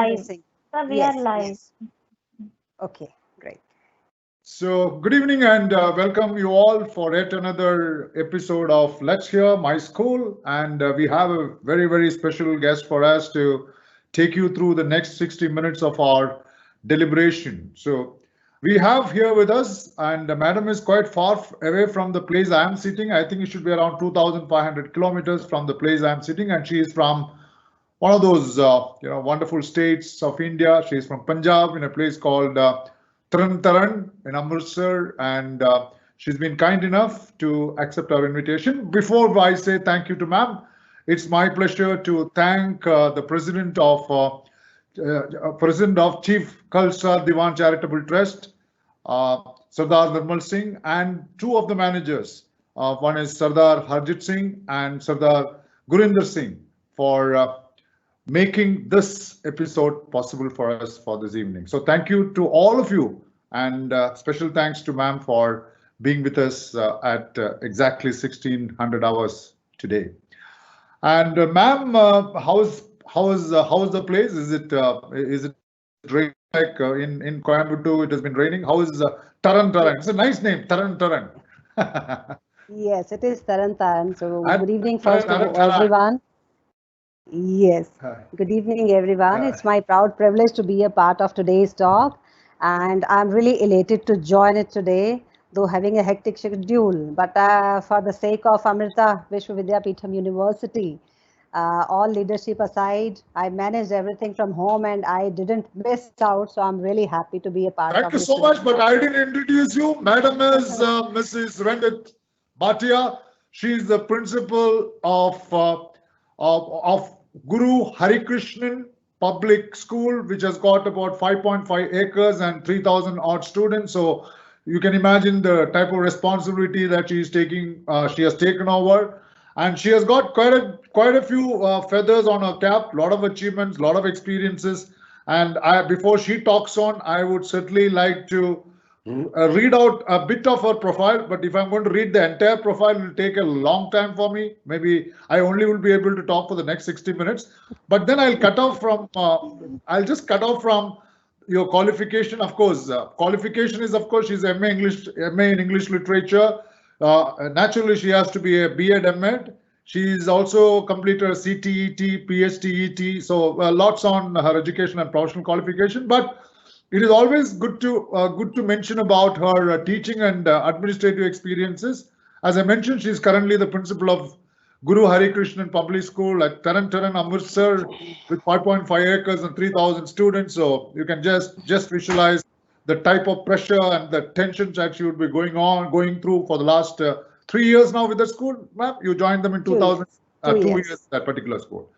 live. Sir, Sir, we are yes, live. yes. Okay, great. So, good evening and welcome you all for yet another episode of Let's Hear My School. And we have a very, very special guest for us to take you through the next 60 minutes of our deliberation. So, we have here with us, and Madam is quite far away from the place I am sitting. I think it should be around 2,500 kilometers from the place I am sitting, and she is from one of those wonderful states of India. She's from Punjab in a place called Taran in Amritsar, and she's been kind enough to accept our invitation. Before I say thank you to ma'am, it's my pleasure to thank the president of Chief Khalsa Diwan Charitable Trust, Sardar Nirmal Singh, and two of the managers. One is Sardar Harjit Singh and Sardar Gurinder Singh for making this episode possible for us for this evening. So thank you to all of you, and special thanks to ma'am for being with us at exactly 1600 hours today. And ma'am, how's the place? Is it raining like in Coimbatore? It has been raining. How is Taran Taran? It's a nice name, Taran Taran. Yes, it is Taran Taran. So, And good evening first to Taran Taran. everyone. Yes, good evening, everyone. It's my proud privilege to be a part of today's talk, and I'm really elated to join it today, though having a hectic schedule. But for the sake of Amrita Vishwavidyapeetham University, all leadership aside, I managed everything from home and I didn't miss out. So I'm really happy to be a part Thank of you this so much, today. but I didn't introduce you. Madam is Mrs. Ranjith Bhatia. She is the principal of Guru Hari Krishnan Public School, which has got about 5.5 acres and 3,000 odd students. So you can imagine the type of responsibility that she is taking. She has taken over, and she has got quite a few feathers on her cap. Lot of achievements, lot of experiences. And before she talks on, I would certainly like to read out a bit of her profile. But if I'm going to read the entire profile, it will take a long time for me. Maybe I only will be able to talk for the next 60 minutes. But then I'll cut off from. I'll just cut off from your qualification. Of course, qualification is, of course, she's MA English, MA in English Literature. Naturally, she has to be a B.Ed. M.Ed. She's also completed a CTET, PSTET, so lots on her education and professional qualification. But it is always good to mention about her teaching and administrative experiences. As I mentioned, she is currently the principal of Guru Hari Krishnan Public School at Taran Taran, Amritsar, with 5.5 acres and 3,000 students. So you can just visualize the type of pressure and the tensions that she would be going through for the last 3 years now with the school. Ma'am, you joined them in 2000, 2 years, that particular school.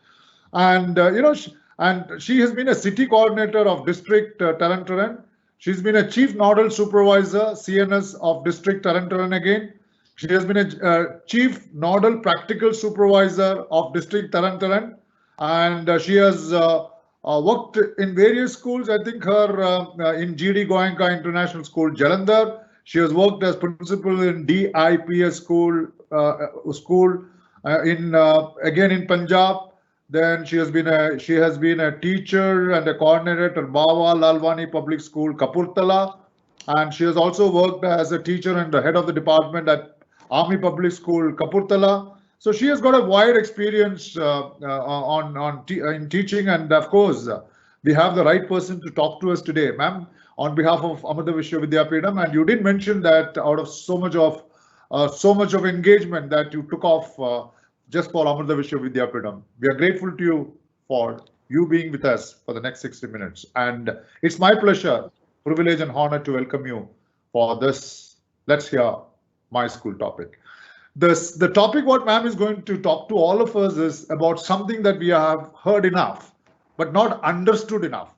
And she has been a city coordinator of district Taran Taran. She's been a chief nodal supervisor, CNS of district Taran Taran again. She has been a chief nodal practical supervisor of district Taran Taran, and she has worked in various schools. I think her in GD Goenka International School, Jalandhar. She has worked as principal in DIPS school in again in Punjab. Then she has been a teacher and a coordinator at Bawa Lalwani Public School, Kapurthala, and she has also worked as a teacher and the head of the department at Army Public School, Kapurthala. So she has got a wide experience in teaching, and of course, we have the right person to talk to us today, ma'am, on behalf of Amrita Vishwavidyapeetham. And you did mention that out of so much of engagement that you took off just for Amrita Vishwavidyapeetham. We are grateful to you for you being with us for the next 60 minutes. And it's my pleasure, privilege and honor to welcome you for this Let's Hear My School topic. The topic what ma'am is going to talk to all of us is about something that we have heard enough, but not understood enough,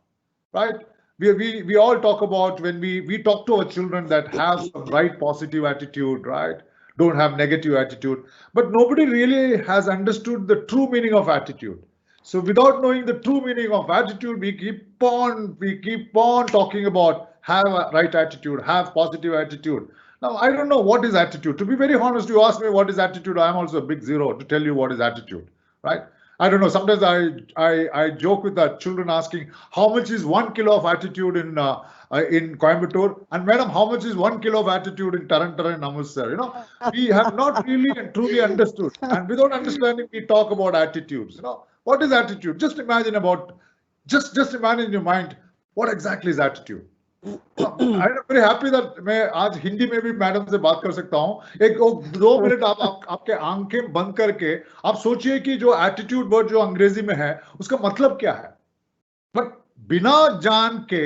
right? We all talk about when we talk to our children that have some right positive attitude, right? Don't have negative attitude, but nobody really has understood the true meaning of attitude. So without knowing the true meaning of attitude, we keep on talking about have a right attitude, have positive attitude. Now, I don't know what is attitude. To be very honest, you ask me what is attitude, I'm also a big zero to tell you what is attitude, right? I don't know. Sometimes I joke with the children asking how much is 1 kilo of attitude in Coimbatore, and madam, how much is 1 kilo of attitude in Tarantara and Amritsar? We have not really and truly understood, and without understanding, we talk about attitudes. What is attitude? Just imagine in your mind what exactly is attitude. I am very happy that मैं आज हिंदी में भी madam से बात कर सकता हूँ। एक 2 मिनट आपके आंखें बंद करके आप सोचिए कि जो एटीट्यूड वर्ड जो अंग्रेजी में है उसका मतलब क्या है। बट बिना जान के,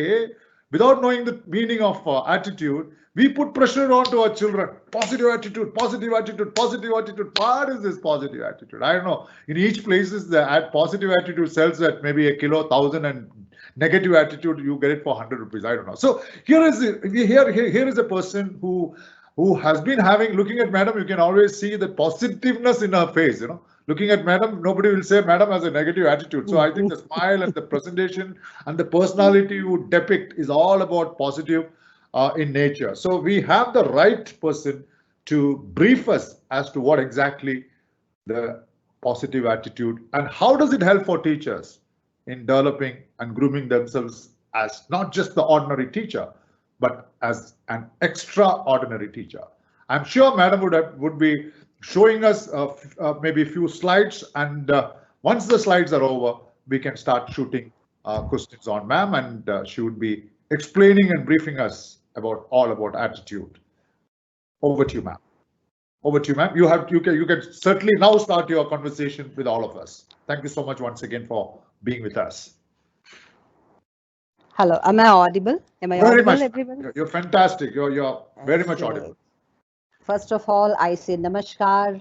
without knowing the meaning of attitude, we put pressure on to our children. Positive attitude, positive attitude, positive attitude. What is this positive attitude? I don't know. In each places, the positive attitude sells at maybe a kilo, 1,000, and negative attitude you get it for 100 rupees. I don't know. So here is a person who has been looking at madam. You can always see the positiveness in her face. Looking at madam, nobody will say madam has a negative attitude. So I think the smile and the presentation and the personality you depict is all about positive in nature. So we have the right person to brief us as to what exactly the positive attitude and how does it help for teachers in developing and grooming themselves as not just the ordinary teacher, but as an extraordinary teacher. I'm sure madam would be showing us maybe a few slides, and once the slides are over, we can start shooting questions on ma'am, and she would be explaining and briefing us all about attitude. Over to you, ma'am. Over to you, ma'am. You can certainly now start your conversation with all of us. Thank you so much once again for being with us. Hello, am I audible? Am I very audible, much, everyone? You're fantastic. You're very much audible. First of all, I say namaskar,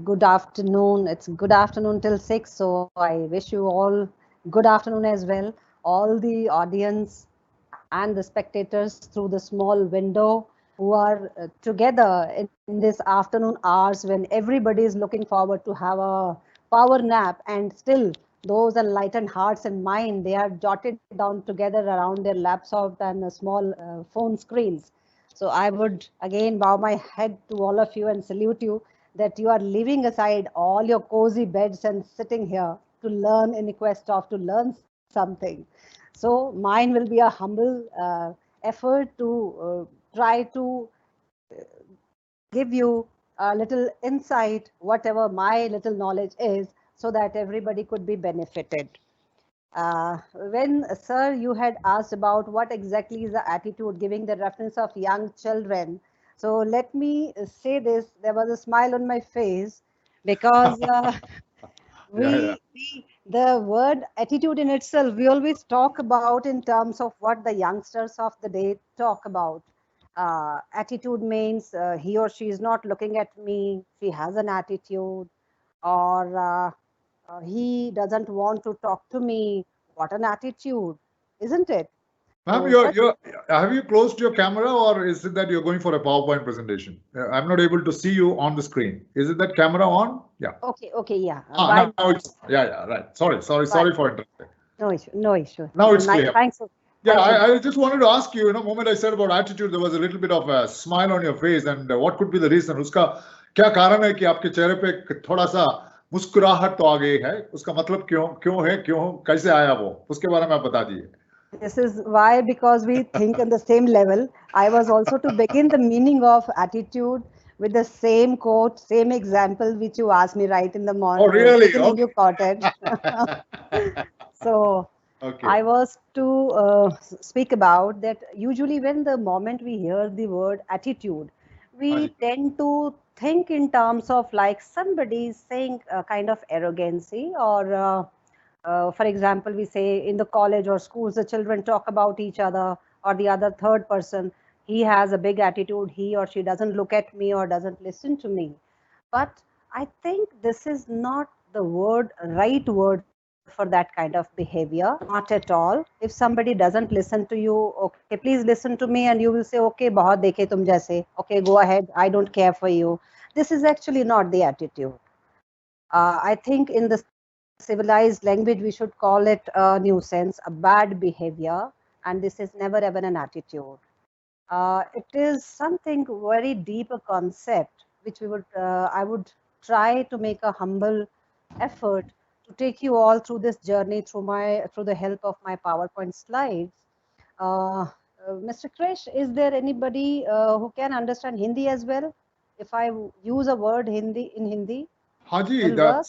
good afternoon. It's good afternoon till 6, so I wish you all good afternoon as well. All the audience and the spectators through the small window who are together in this afternoon hours when everybody is looking forward to have a power nap, and still those enlightened hearts and mind, they are jotted down together around their laptop and small phone screens. So I would again bow my head to all of you and salute you that you are leaving aside all your cozy beds and sitting here to learn in the quest of to learn something. So mine will be a humble effort to try to give you a little insight, whatever my little knowledge is, so that everybody could be benefited. When, sir, you had asked about what exactly is the attitude, giving the reference of young children. So let me say this, there was a smile on my face because the word attitude in itself, we always talk about in terms of what the youngsters of the day talk about. Attitude means he or she is not looking at me, she has an attitude, or he doesn't want to talk to me. What an attitude, isn't it? Ma'am, have you closed your camera, or is it that you're going for a PowerPoint presentation? I'm not able to see you on the screen. Is it that camera on? Yeah. Okay, yeah. Now right. Sorry for interrupting. No issue. Now it's clear. Thanks. Yeah, I just wanted to ask you, the moment I said about attitude, there was a little bit of a smile on your face, and what could be the reason? उसका क्या कारण है कि आपके चेहरे पे थोड़ा सा मुस्कुराहट तो आ गई है? उसका मतलब क्यों है, कैसे आया वो? उसके बारे में आप बता दीजिए. This is why, because we think on the same level. I was also to begin the meaning of attitude with the same quote, same example which you asked me right in the morning. Oh, really? Okay. You caught it. So okay. I was to speak about that usually when the moment we hear the word attitude, we tend to think in terms of like somebody saying a kind of arrogancy, or for example, we say in the college or schools, the children talk about each other or the other third person. He has a big attitude, he or she doesn't look at me or doesn't listen to me. But I think this is not the right word for that kind of behavior, not at all. If somebody doesn't listen to you, okay, please listen to me, and you will say, okay, bahut dekhe tum jaise, okay, go ahead, I don't care for you. This is actually not the attitude. I think in the civilized language, we should call it a nuisance, a bad behavior, and this is never ever an attitude. It is something very deep a concept, which I would try to make a humble effort to take you all through this journey through the help of my PowerPoint slides. Mr. Krish, is there anybody who can understand Hindi as well? If I use a word Hindi in Hindi, Haji, will work?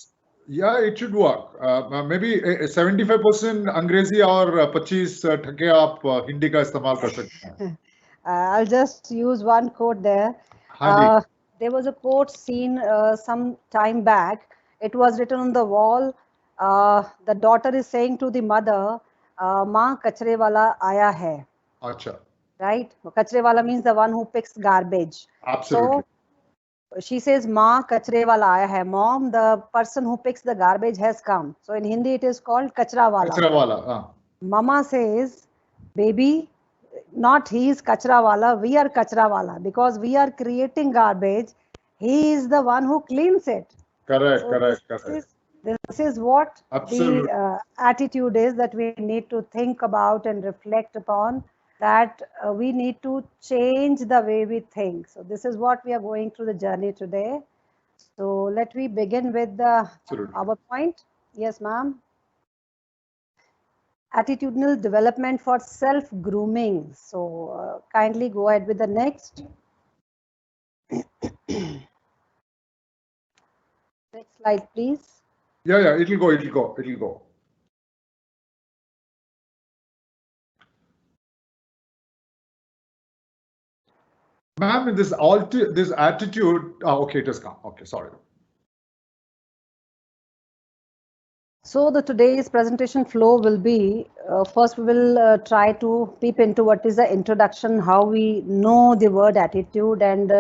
yeah, it should work. Maybe 75% अंग्रेजी और 25 टके आप हिंदी का इस्तेमाल कर सकते हैं. I'll just use one quote there. हाँ जी. There was a quote seen some time back. It was written on the wall. The daughter is saying to the mother, "माँ कचरे वाला आया है." अच्छा. Right? Kachre wala means the one who picks garbage. Absolutely. So she says, "माँ कचरे वाला आया है." Mom, the person who picks the garbage has come. So in Hindi it is called kachra wala. कचरा वाला. Mama says, "Baby, not he is kachra wala, we are kachra wala, because we are creating garbage. He is the one who cleans it." Correct, So correct, this correct. is what Absolutely. the attitude is that we need to think about and reflect upon, that we need to change the way we think. So this is what we are going through the journey today. So let me begin with the Absolutely. PowerPoint. Yes, ma'am. Attitudinal development for self-grooming. So kindly go ahead with the next. Next slide, please. Yeah, it'll go. Ma'am, this attitude, okay, it has come. Okay, sorry. So the today's presentation flow will be, first we will try to peep into what is the introduction, how we know the word attitude, and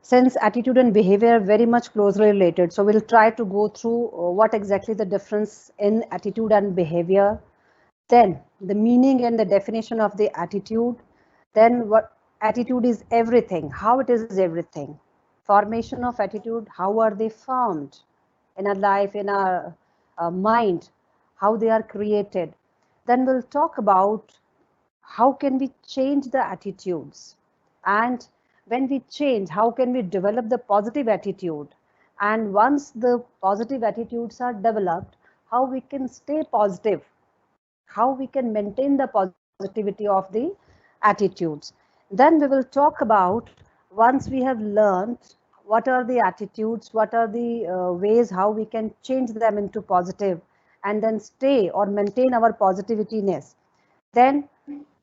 since attitude and behavior are very much closely related, so we'll try to go through what exactly the difference in attitude and behavior, then the meaning and the definition of the attitude, then what attitude is everything, how it is everything, formation of attitude, how are they formed in our life, in our mind, how they are created. Then we'll talk about how can we change the attitudes, and when we change, how can we develop the positive attitude, and once the positive attitudes are developed, how we can stay positive, how we can maintain the positivity of the attitudes. Then we will talk about, once we have learned what are the attitudes, what are the ways how we can change them into positive, and then stay or maintain our positivityness. Then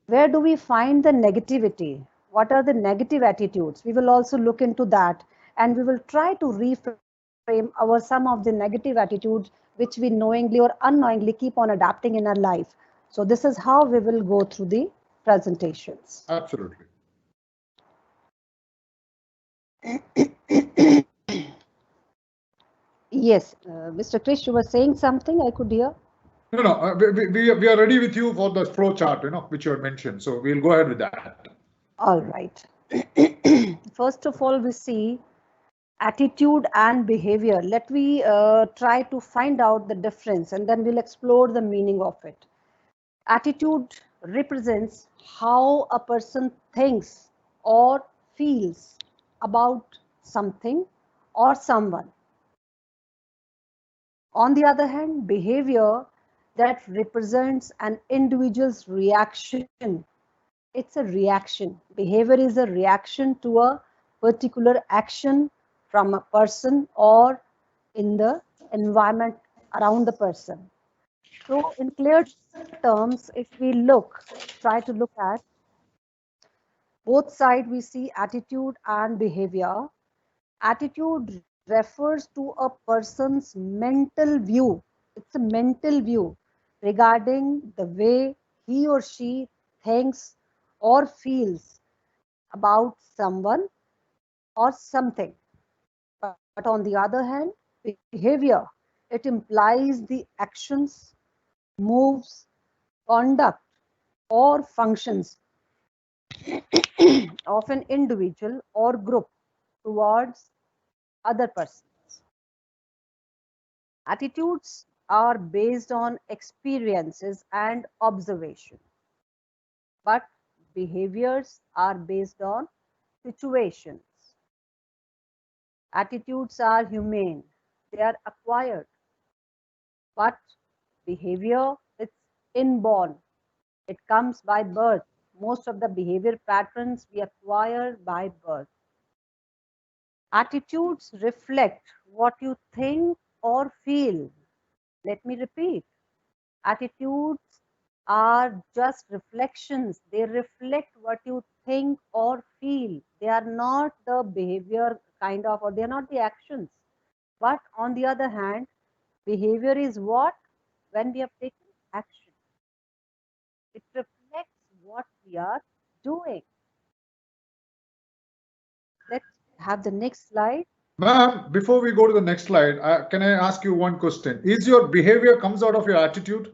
where do we find the negativity? What are the negative attitudes? We will also look into that, and we will try to reframe some of the negative attitudes which we knowingly or unknowingly keep on adapting in our life. So this is how we will go through the presentations. Absolutely. Yes, Mr. Krish, you were saying something I could hear. No, we are ready with you for the flow chart, which you had mentioned. So we'll go ahead with that. All right. First of all, we see attitude and behavior. Let me try to find out the difference, and then we'll explore the meaning of it. Attitude represents how a person thinks or feels about something or someone. On the other hand, behavior that represents an individual's reaction. It's a reaction. Behavior is a reaction to a particular action from a person or in the environment around the person. So in clear terms, if we try to look at both sides, we see attitude and behavior. Attitude refers to a person's mental view. It's a mental view regarding the way he or she thinks or feels about someone or something. But on the other hand, behavior, it implies the actions, moves, conduct, or functions of an individual or group towards other persons. Attitudes are based on experiences and observation, but behaviors are based on situations. Attitudes are humane, they are acquired. But behavior, it's inborn. It comes by birth. Most of the behavior patterns we acquire by birth. Attitudes reflect what you think or feel. Let me repeat. Attitudes are just reflections. They reflect what you think or feel. They are not the behavior kind of, or they are not the actions. But on the other hand, behavior is what? When we have taken action. It reflects what we are doing. Let's have the next slide. Ma'am, before we go to the next slide, can I ask you one question? Is your behavior comes out of your attitude?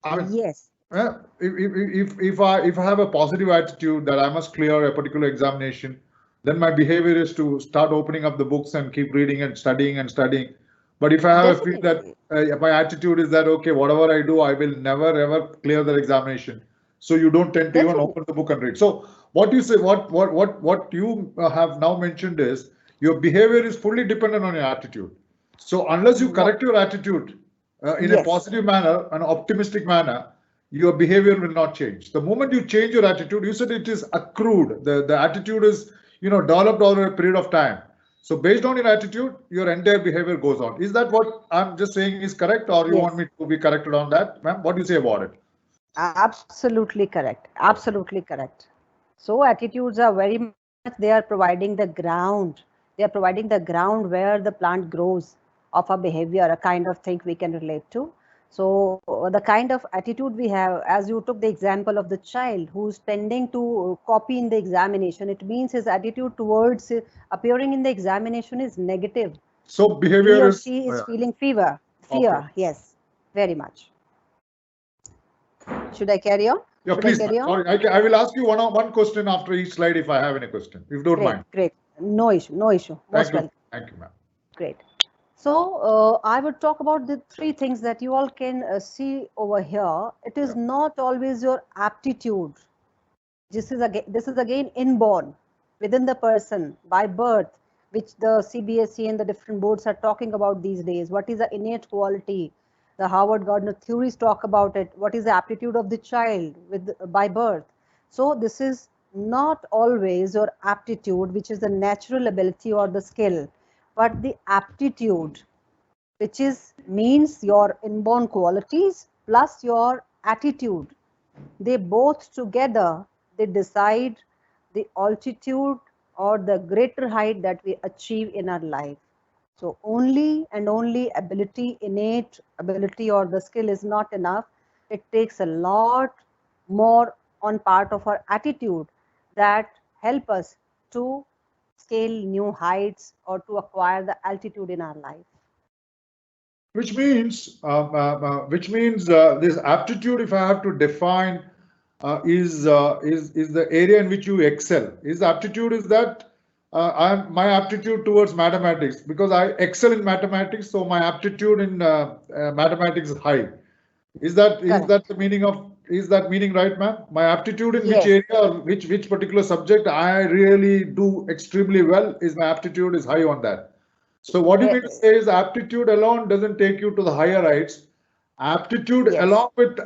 I mean, Yes. if I have a positive attitude that I must clear a particular examination, then my behavior is to start opening up the books and keep reading and studying and studying. But if I have a feel that Definitely. my attitude is that okay, whatever I do, I will never ever clear that examination. So you don't tend to even Definitely. open the book and read. So what you say, what you have now mentioned is your behavior is fully dependent on your attitude. So unless you What? correct your attitude in a Yes. positive manner, an optimistic manner, your behavior will not change. The moment you change your attitude, you said it is accrued. The attitude is developed over a period of time. So based on your attitude, your entire behavior goes on. Is that what I'm just saying is correct, or you want Yes. me to be corrected on that, ma'am? What do you say about it? Absolutely correct. Absolutely correct. So attitudes are very much, they are providing the ground. They are providing the ground where the plant grows of a behavior, a kind of thing we can relate to. So the kind of attitude we have, as you took the example of the child who's tending to copy in the examination, it means his attitude towards appearing in the examination is negative. So He behavior or is she is feeling okay. fear, yes, very much. Should I carry on? Yeah, Should I please, ma'am. carry on? Sorry, I will ask you one question after each slide if I have any question, if you don't Great, mind. great. No issue, no issue. Thank Most you. welcome. Thank you, ma'am. Great. So I would talk about the three things that you all can see over here. It is Yeah. not always your aptitude. This is again inborn within the person by birth, which the CBSE and the different boards are talking about these days. What is the innate quality? The Harvard Gardner theories talk about it. What is the aptitude of the child with by birth? So this is not always your aptitude, which is the natural ability or the skill, but the aptitude, which is means your inborn qualities plus your attitude. They both together, they decide the altitude or the greater height that we achieve in our life. So only and only ability, innate ability or the skill is not enough. It takes a lot more on part of our attitude that help us to scale new heights or to acquire the altitude in our life. Which means this aptitude, if I have to define, is the area in which you excel. Is aptitude is that my aptitude towards mathematics because I excel in mathematics, so my aptitude in mathematics is high. Is that Correct. the meaning of is that meaning right, ma'am? My aptitude in which Yes. area or which particular subject I really do extremely well is my aptitude is high on that. So what you mean to say is aptitude alone doesn't take you to the higher heights. Aptitude Yes. along with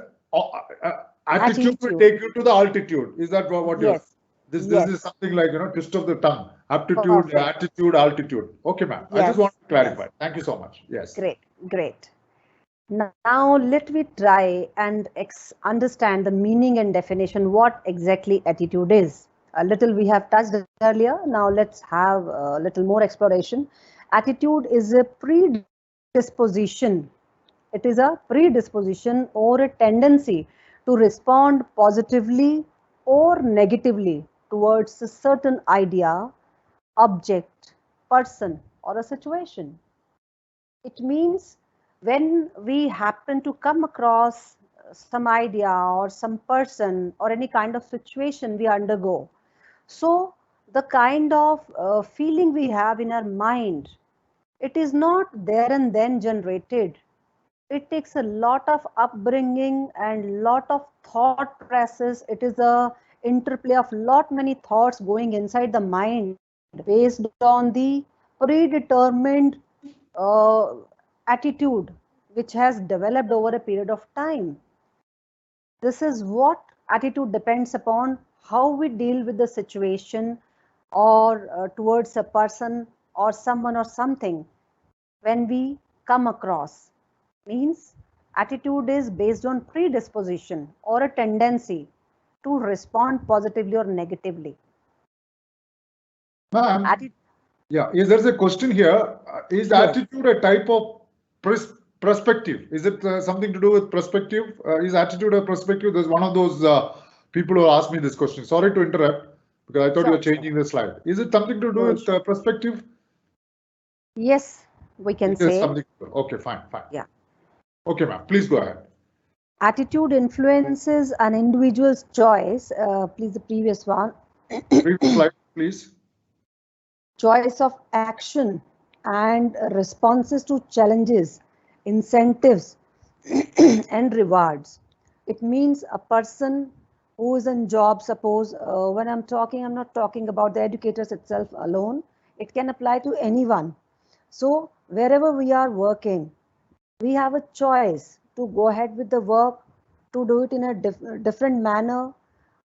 attitude will Attitude. take you to the altitude. Is that what you're? Yes. This is Yes. something like twist of the tongue. Aptitude, Perfect. attitude, altitude. Okay, ma'am. I just want Yes. to Yes. clarify. Thank you so much. Yes. Great. Great. Now let me try and understand the meaning and definition what exactly attitude is. A little we have touched earlier. Now let's have a little more exploration. Attitude is a predisposition. It is a predisposition or a tendency to respond positively or negatively towards a certain idea, object, person, or a situation. It means when we happen to come across some idea or some person or any kind of situation we undergo. So the kind of feeling we have in our mind, it is not there and then generated. It takes a lot of upbringing and lot of thought process. It is a interplay of lot many thoughts going inside the mind based on the predetermined uh, attitude which has developed over a period of time. This is what attitude depends upon, how we deal with the situation or towards a person or someone or something when we come across. Means attitude is based on predisposition or a tendency to respond positively or negatively. Ma'am, Atti- yeah, there's a question here. Is yes. attitude a type of perspective? Is it something to do with perspective? Is attitude a perspective? There's one of those people who asked me this question. Sorry to interrupt because I thought you were Sure, sure. changing the slide. Is it something to do No with issue. perspective? Yes, we can It is say. something. Okay, fine, fine. Yeah. Okay, ma'am, please go ahead. Attitude influences an individual's choice. Please, the previous one. Previous slide, please. Choice of action and responses to challenges, incentives, and rewards. It means a person who is in job, suppose when I'm talking, I'm not talking about the educators itself alone. It can apply to anyone. So wherever we are working, we have a choice to go ahead with the work, to do it in a different manner.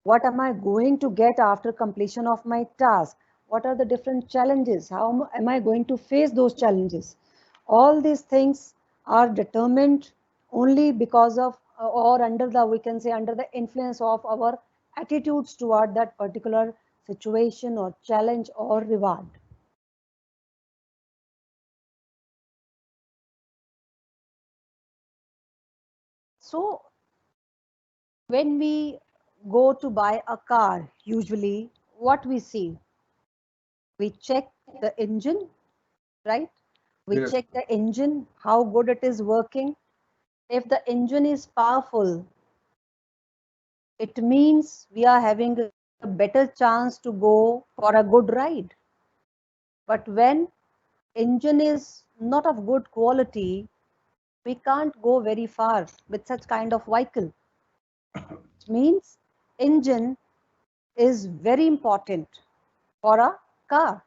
What am I going to get after completion of my task? What are the different challenges? How am I going to face those challenges? All these things are determined only because of or under the, we can say, under the influence of our attitudes toward that particular situation or challenge or reward. So when we go to buy a car, usually what we see, we check the engine, right? We Yes. check the engine, how good it is working. If the engine is powerful, it means we are having a better chance to go for a good ride. But when engine is not of good quality, we can't go very far with such kind of vehicle. It means engine is very important for a car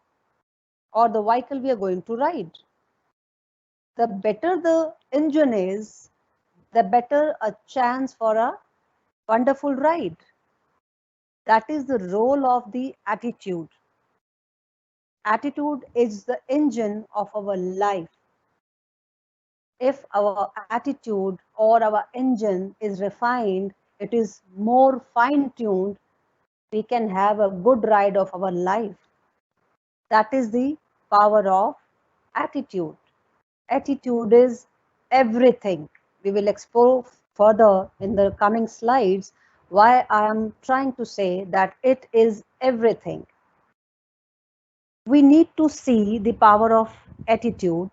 or the vehicle we are going to ride. The better the engine is, the better a chance for a wonderful ride. That is the role of the attitude. Attitude is the engine of our life. If our attitude or our engine is refined, it is more fine tuned, we can have a good ride of our life. That is the power of attitude. Attitude is everything. We will explore further in the coming slides why I am trying to say that it is everything. We need to see the power of attitude,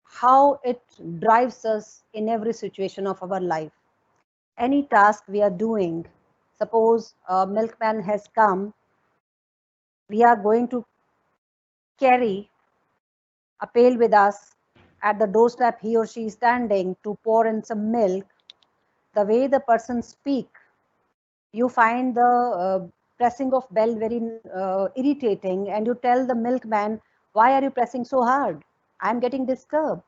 how it drives us in every situation of our life. Any task we are doing, suppose a milkman has come, we are going to carry a pail with us at the doorstep, he or she is standing to pour in some milk. The way the person speak, you find the pressing of bell very irritating, and you tell the milkman, why are you pressing so hard? I'm getting disturbed.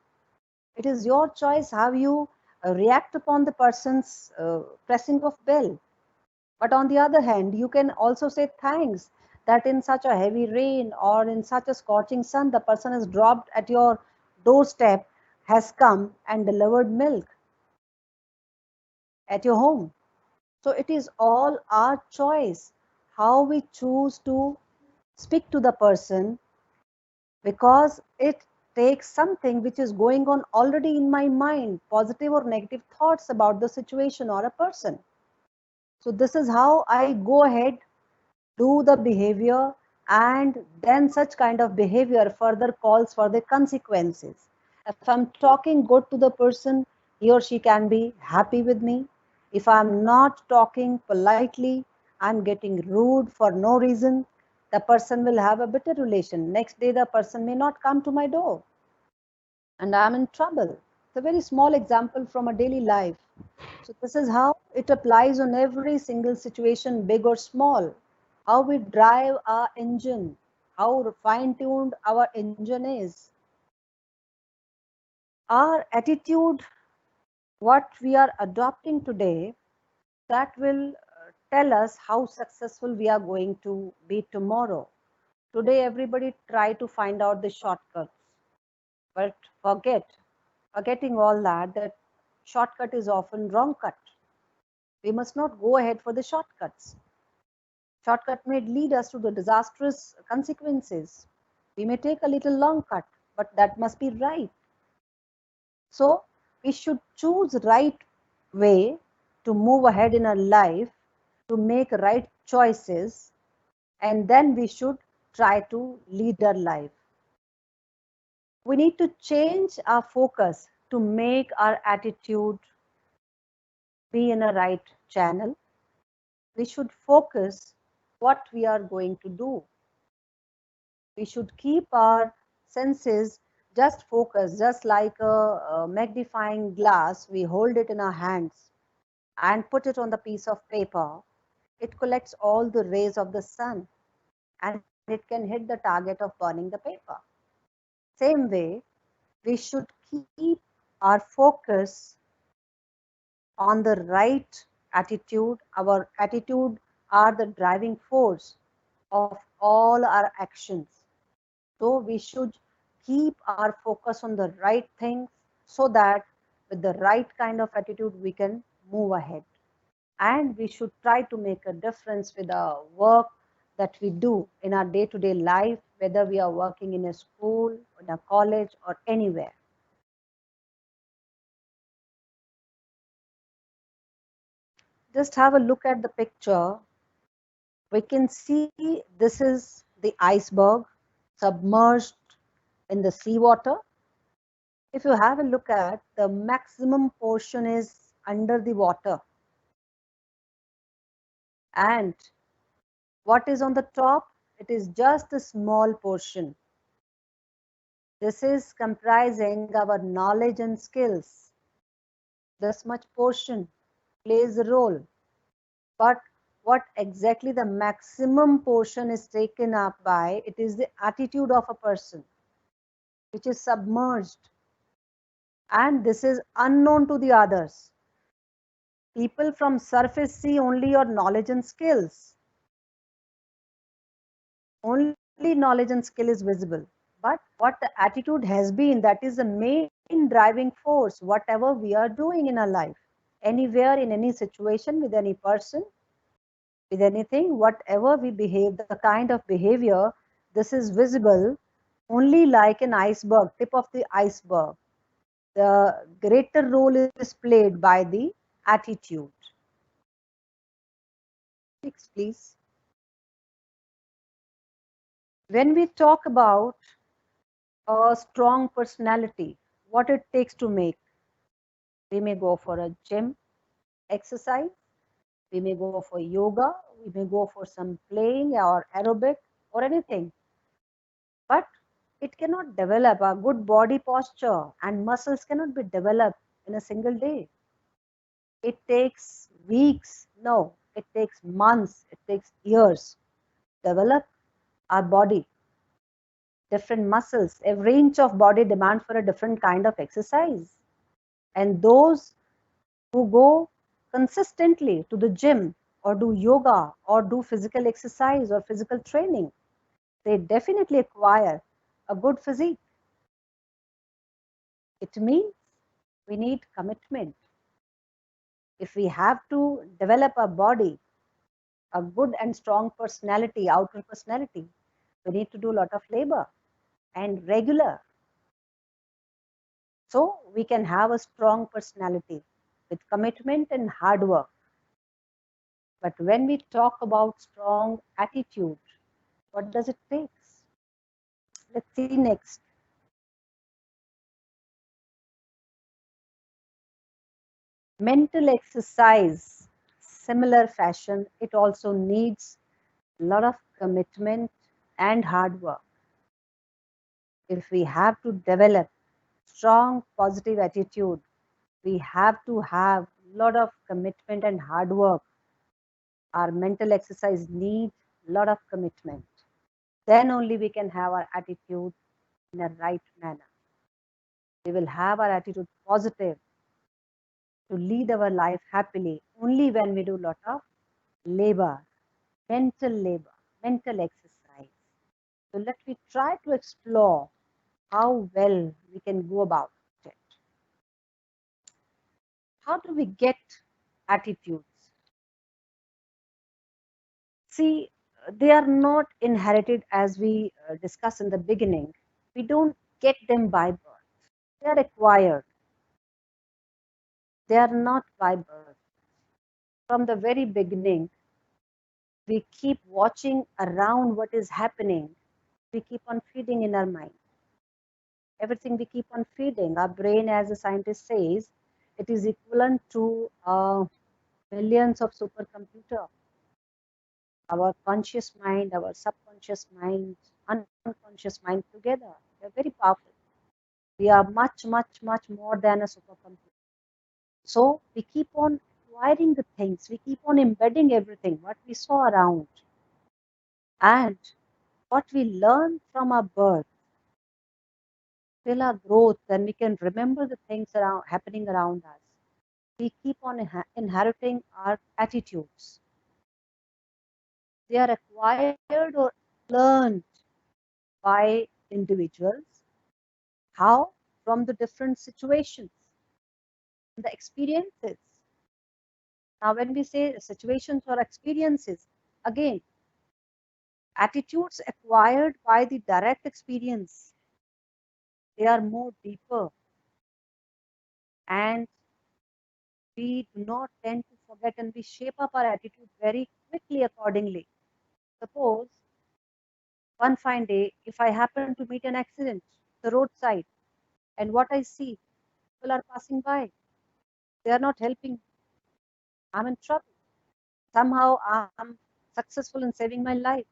It is your choice how you react upon the person's pressing of bell. But on the other hand, you can also say thanks that in such a heavy rain or in such a scorching sun, the person has dropped at your doorstep, has come and delivered milk at your home. So it is all our choice how we choose to speak to the person, because it takes something which is going on already in my mind, positive or negative thoughts about the situation or a person. So this is how I go ahead, do the behavior, and then such kind of behavior further calls for the consequences. If I'm talking good to the person, he or she can be happy with me. If I'm not talking politely, I'm getting rude for no reason, the person will have a bitter relation. Next day the person may not come to my door and I'm in trouble. It's a very small example from a daily life. So this is how it applies on every single situation, big or small. How we drive our engine, how fine-tuned our engine is. Our attitude What we are adopting today, that will tell us how successful we are going to be tomorrow. Today, everybody try to find out the shortcuts, but forgetting all that, that shortcut is often wrong cut. We must not go ahead for the shortcuts. Shortcut may lead us to the disastrous consequences. We may take a little long cut, but that must be right. So we should choose right way to move ahead in our life, to make right choices, and then we should try to lead our life. We need to change our focus to make our attitude be in a right channel. We should focus what we are going to do. We should keep our senses just focused, just like a magnifying glass. We hold it in our hands and put it on the piece of paper. It collects all the rays of the sun and it can hit the target of burning the paper. Same way, we should keep our focus on the right attitude. Our attitude are the driving force of all our actions. So we should keep our focus on the right things so that with the right kind of attitude we can move ahead. And we should try to make a difference with the work that we do in our day-to-day life, whether we are working in a school, in a college, or anywhere. Just have a look at the picture. We can see this is the iceberg submerged in the seawater. If you have a look at, the maximum portion is under the water, and what is on the top, it is just a small portion. This is comprising our knowledge and skills. This much portion plays a role, but what exactly the maximum portion is taken up by, it is the attitude of a person which is submerged, and this is unknown to the others. People from surface see only your knowledge and skills. Only knowledge and skill is visible, but what the attitude has been, that is the main driving force, whatever we are doing in our life, anywhere, in any situation, with any person, with anything, whatever we behave, the kind of behavior, this is visible only like an iceberg, tip of the iceberg. The greater role is played by the attitude. Next, please. When we talk about a strong personality, what it takes to make, we may go for a gym exercise, we may go for yoga, we may go for some playing or aerobic or anything, but it cannot develop. A good body posture and muscles cannot be developed in a single day. It takes weeks, no, it takes months, it takes years to develop our body. Different muscles, a range of body demand for a different kind of exercise. And those who go consistently to the gym or do yoga or do physical exercise or physical training, they definitely acquire a good physique. It means we need commitment. If we have to develop a body, a good and strong personality, outer personality, we need to do a lot of labor and regular. So we can have a strong personality with commitment and hard work. But when we talk about strong attitude, what does it take? Let's see next. Mental exercise, similar fashion, it also needs a lot of commitment and hard work. If we have to develop strong positive attitude, we have to have a lot of commitment and hard work. Our mental exercise needs a lot of commitment. Then only we can have our attitude in a right manner. We will have our attitude positive to lead our life happily only when we do a lot of labor, mental exercise. So let me try to explore how well we can go about it. How do we get attitudes? See, they are not inherited as we discussed in the beginning. We don't get them by birth. They are acquired. They are not by birth. From the very beginning, we keep watching around what is happening. We keep on feeding in our mind. Everything we keep on feeding, our brain, as a scientist says, it is equivalent to millions of supercomputer. Our conscious mind, our subconscious mind, unconscious mind together, they're very powerful. We are much more than a supercomputer. So we keep on acquiring the things, we keep on embedding everything, what we saw around. And what we learn from our birth till our growth, then we can remember the things around happening around us. We keep on inheriting our attitudes. They are acquired or learned by individuals. How? From the different situations, the experiences. Now, when we say situations or experiences, again, attitudes acquired by the direct experience, they are more deeper, and we do not tend to forget, and we shape up our attitude very quickly accordingly. Suppose one fine day, if I happen to meet an accident, the roadside, and what I see, people are passing by, they are not helping, I'm in trouble. Somehow I'm successful in saving my life,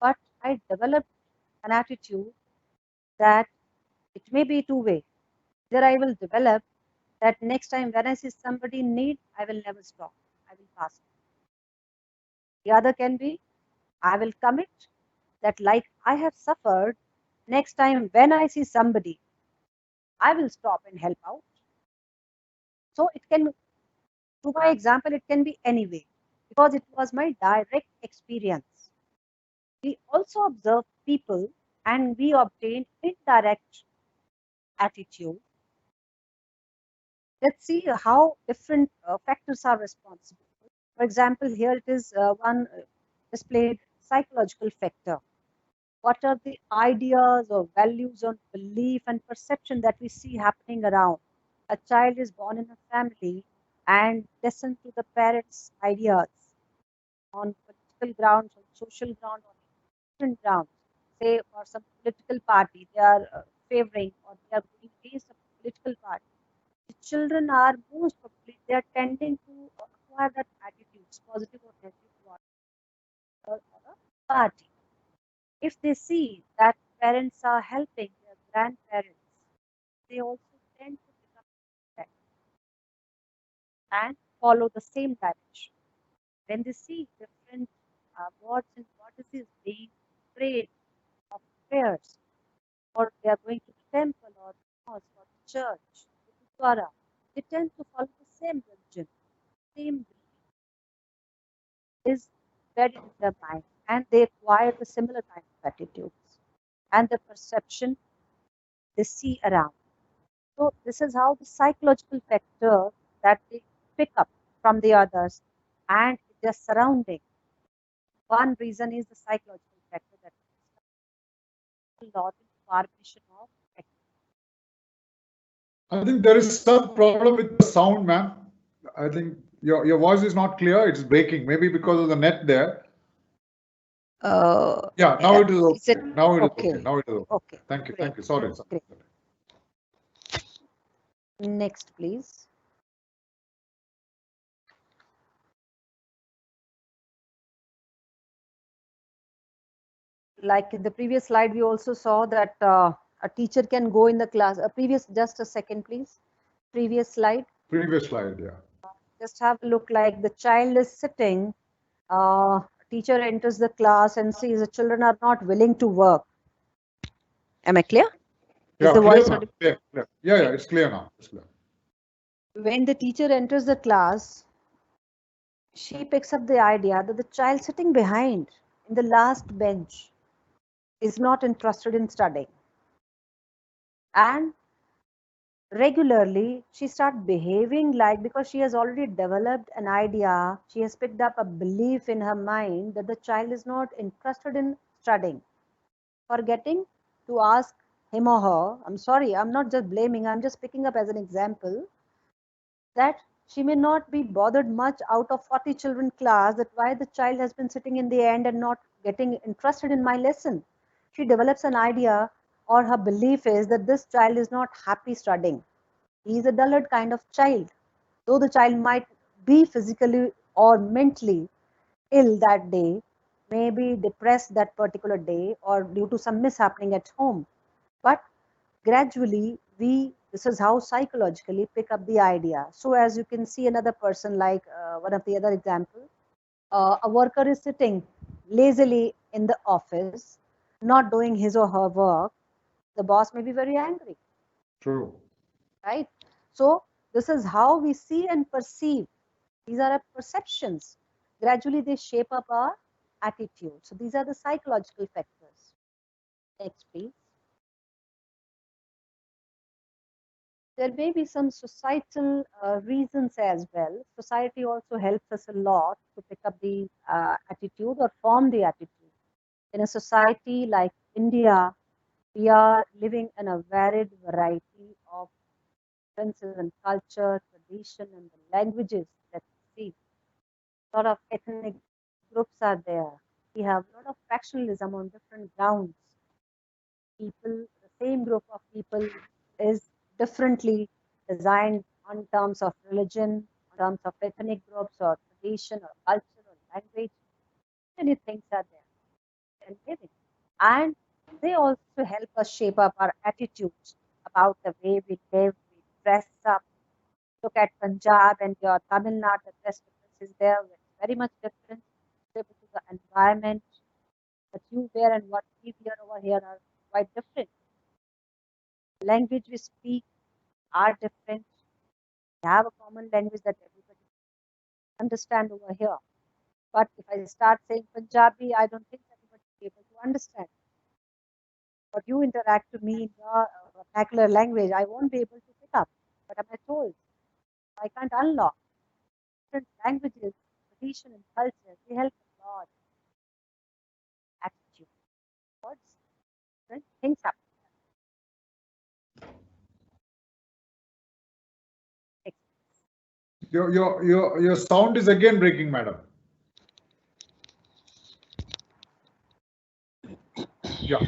but I developed an attitude that it may be two-way. Either I will develop that next time when I see somebody in need, I will never stop. I will pass. The other can be, I will commit that like I have suffered, next time when I see somebody, I will stop and help out. So it can, to my example, it can be any way because it was my direct experience. We also observe people and we obtain indirect attitude. Let's see how different factors are responsible. For example, here it is one displayed psychological factor. What are the ideas or values or belief and perception that we see happening around? A child is born in a family and listen to the parents' ideas on political grounds, on social ground, on different grounds. Say for some political party, they are favoring or they are going against a political party. The children are most probably they are tending to acquire that attitudes, positive or negative towards a party. If they see that parents are helping their grandparents, they also tend to become that and follow the same direction. When they see different gods and goddesses being prayed of prayers, or they are going to the temple or the mosque or the church, the gurdwara, they tend to follow the same religion, same belief is embedded in their mind, and they acquire the similar kind of attitudes and the perception they see around. So this is how the psychological factor that they pick up from the others and their surrounding. One reason is the psychological factor that a lot in formation of I think there is some problem with the sound, ma'am. I think your voice is not clear. It's breaking. Maybe because of the net there. Yeah, now it is is it okay. Now it is okay? okay. Now it is okay. Okay, Thank you. great, Thank you. Sorry. great. Next, please. Like in the previous slide, we also saw that a teacher can go in the class. Just a second, please. Previous slide. Previous slide, yeah. Just have a look like the child is sitting. Teacher enters the class and sees the children are not willing to work. Am I clear? Is Yeah, the clear voice now. audible? Clear, clear. Yeah, it's clear now. It's clear. When the teacher enters the class, she picks up the idea that the child sitting behind in the last bench is not interested in studying. And regularly, she starts behaving like, because she has already developed an idea, she has picked up a belief in her mind that the child is not interested in studying, forgetting to ask him or her. I'm sorry, I'm not just blaming, I'm just picking up as an example that she may not be bothered much out of 40 children class that why the child has been sitting in the end and not getting interested in my lesson. She develops an idea, or her belief is that this child is not happy studying. He is a dullard kind of child, though the child might be physically or mentally ill that day, may be depressed that particular day, or due to some mishappening at home. But gradually, this is how psychologically pick up the idea. So as you can see another person, like one of the other example, a worker is sitting lazily in the office, not doing his or her work. The boss may be very angry. True. Right? So this is how we see and perceive. These are our perceptions. Gradually, they shape up our attitude. So these are the psychological factors. Next, please. There may be some societal reasons as well. Society also helps us a lot to pick up the attitude or form the attitude. In a society like India, we are living in a varied variety of differences in culture, tradition, and the languages that we see. A lot of ethnic groups are there. We have a lot of factionalism on different grounds. People, the same group of people is differently designed on terms of religion, on terms of ethnic groups or tradition or culture or language. Many things are there in living. And they also help us shape up our attitudes about the way we live, we dress up. Look at Punjab and your Tamil Nadu, the dress difference is there. It's very much different. Due to the environment that you wear and what we wear over here are quite different. Language we speak are different. We have a common language that everybody understand over here. But if I start saying Punjabi, I don't think everybody will be able to understand. But you interact to me in your vernacular language, I won't be able to pick up. But am I told? I can't unlock. Different languages, tradition, and culture, they help a lot. Attitude, words, different things happen. Your sound is again breaking, madam. Yeah.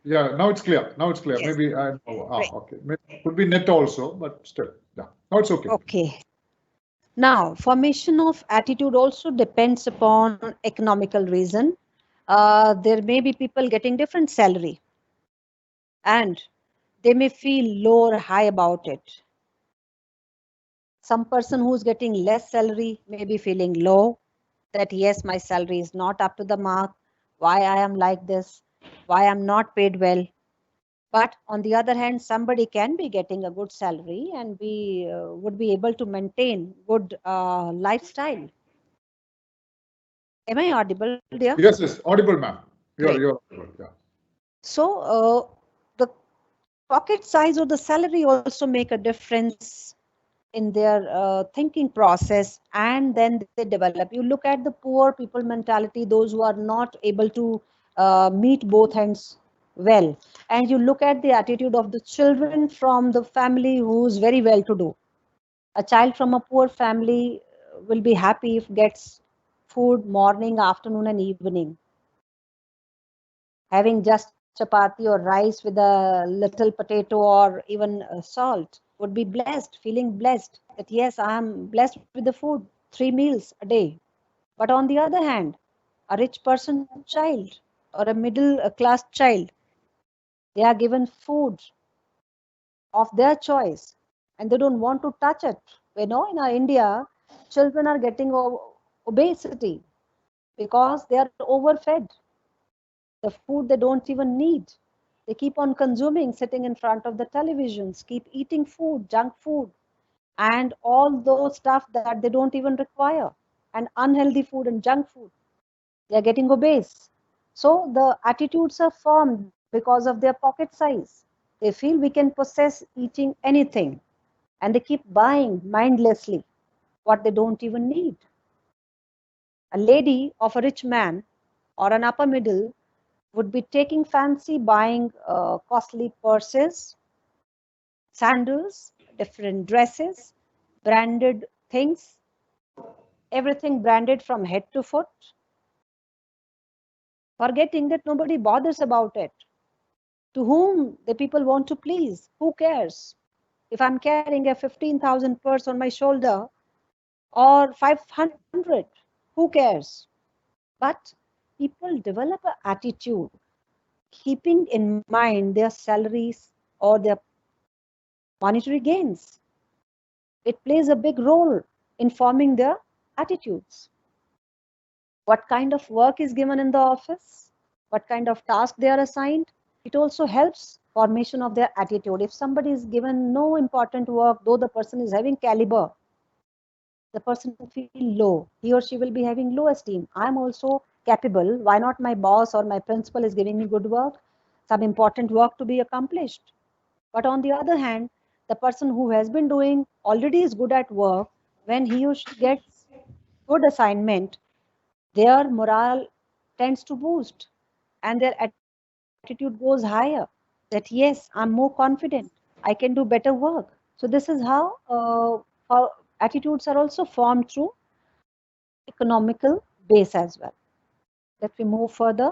Yeah, now it's clear. Now it's clear. Yes. Maybe okay. Maybe, could be net also, but still, yeah. Now it's okay. Okay. Now, formation of attitude also depends upon economical reason. There may be people getting different salary, and they may feel low or high about it. Some person who's getting less salary may be feeling low, that yes, my salary is not up to the mark. Why I am like this? Why I'm not paid well? But on the other hand, somebody can be getting a good salary and we would be able to maintain good lifestyle. Am I audible, dear? Yes, yes, audible, ma'am. Great. You're audible. Yeah. So the pocket size or the salary also make a difference in their thinking process, and then they develop. You look at the poor people mentality, those who are not able to meet both ends well, and you look at the attitude of the children from the family who's very well to do. A child from a poor family will be happy if gets food morning, afternoon, and evening. Having just chapati or rice with a little potato or even salt would be blessed, feeling blessed that yes, I am blessed with the food, 3 meals a day. But on the other hand, a rich person child or a middle class child, they are given food of their choice and they don't want to touch it. You know, in our India, children are getting obesity because they are overfed. The food they don't even need. They keep on consuming, sitting in front of the televisions, keep eating food, junk food. and all those stuff that they don't even require, and unhealthy food and junk food. They are getting obese. So the attitudes are formed because of their pocket size. They feel we can possess eating anything, and they keep buying mindlessly what they don't even need. A lady of a rich man or an upper middle would be taking fancy, buying costly purses, sandals, different dresses, branded things, everything branded from head to foot, forgetting that nobody bothers about it. To whom the people want to please? Who cares? If I'm carrying a 15,000 purse on my shoulder or 500, who cares? But people develop an attitude keeping in mind their salaries or their monetary gains. It plays a big role in forming their attitudes. What kind of work is given in the office, what kind of task they are assigned, it also helps formation of their attitude. If somebody is given no important work, though the person is having caliber, the person feel low. He or she will be having low esteem. I'm also capable. Why not my boss or my principal is giving me good work, some important work to be accomplished? But on the other hand, the person who has been doing already is good at work, when he or she gets good assignment, their morale tends to boost and their attitude goes higher, that yes, I'm more confident, I can do better work. So this is how our attitudes are also formed through economical base as well. Let me move further.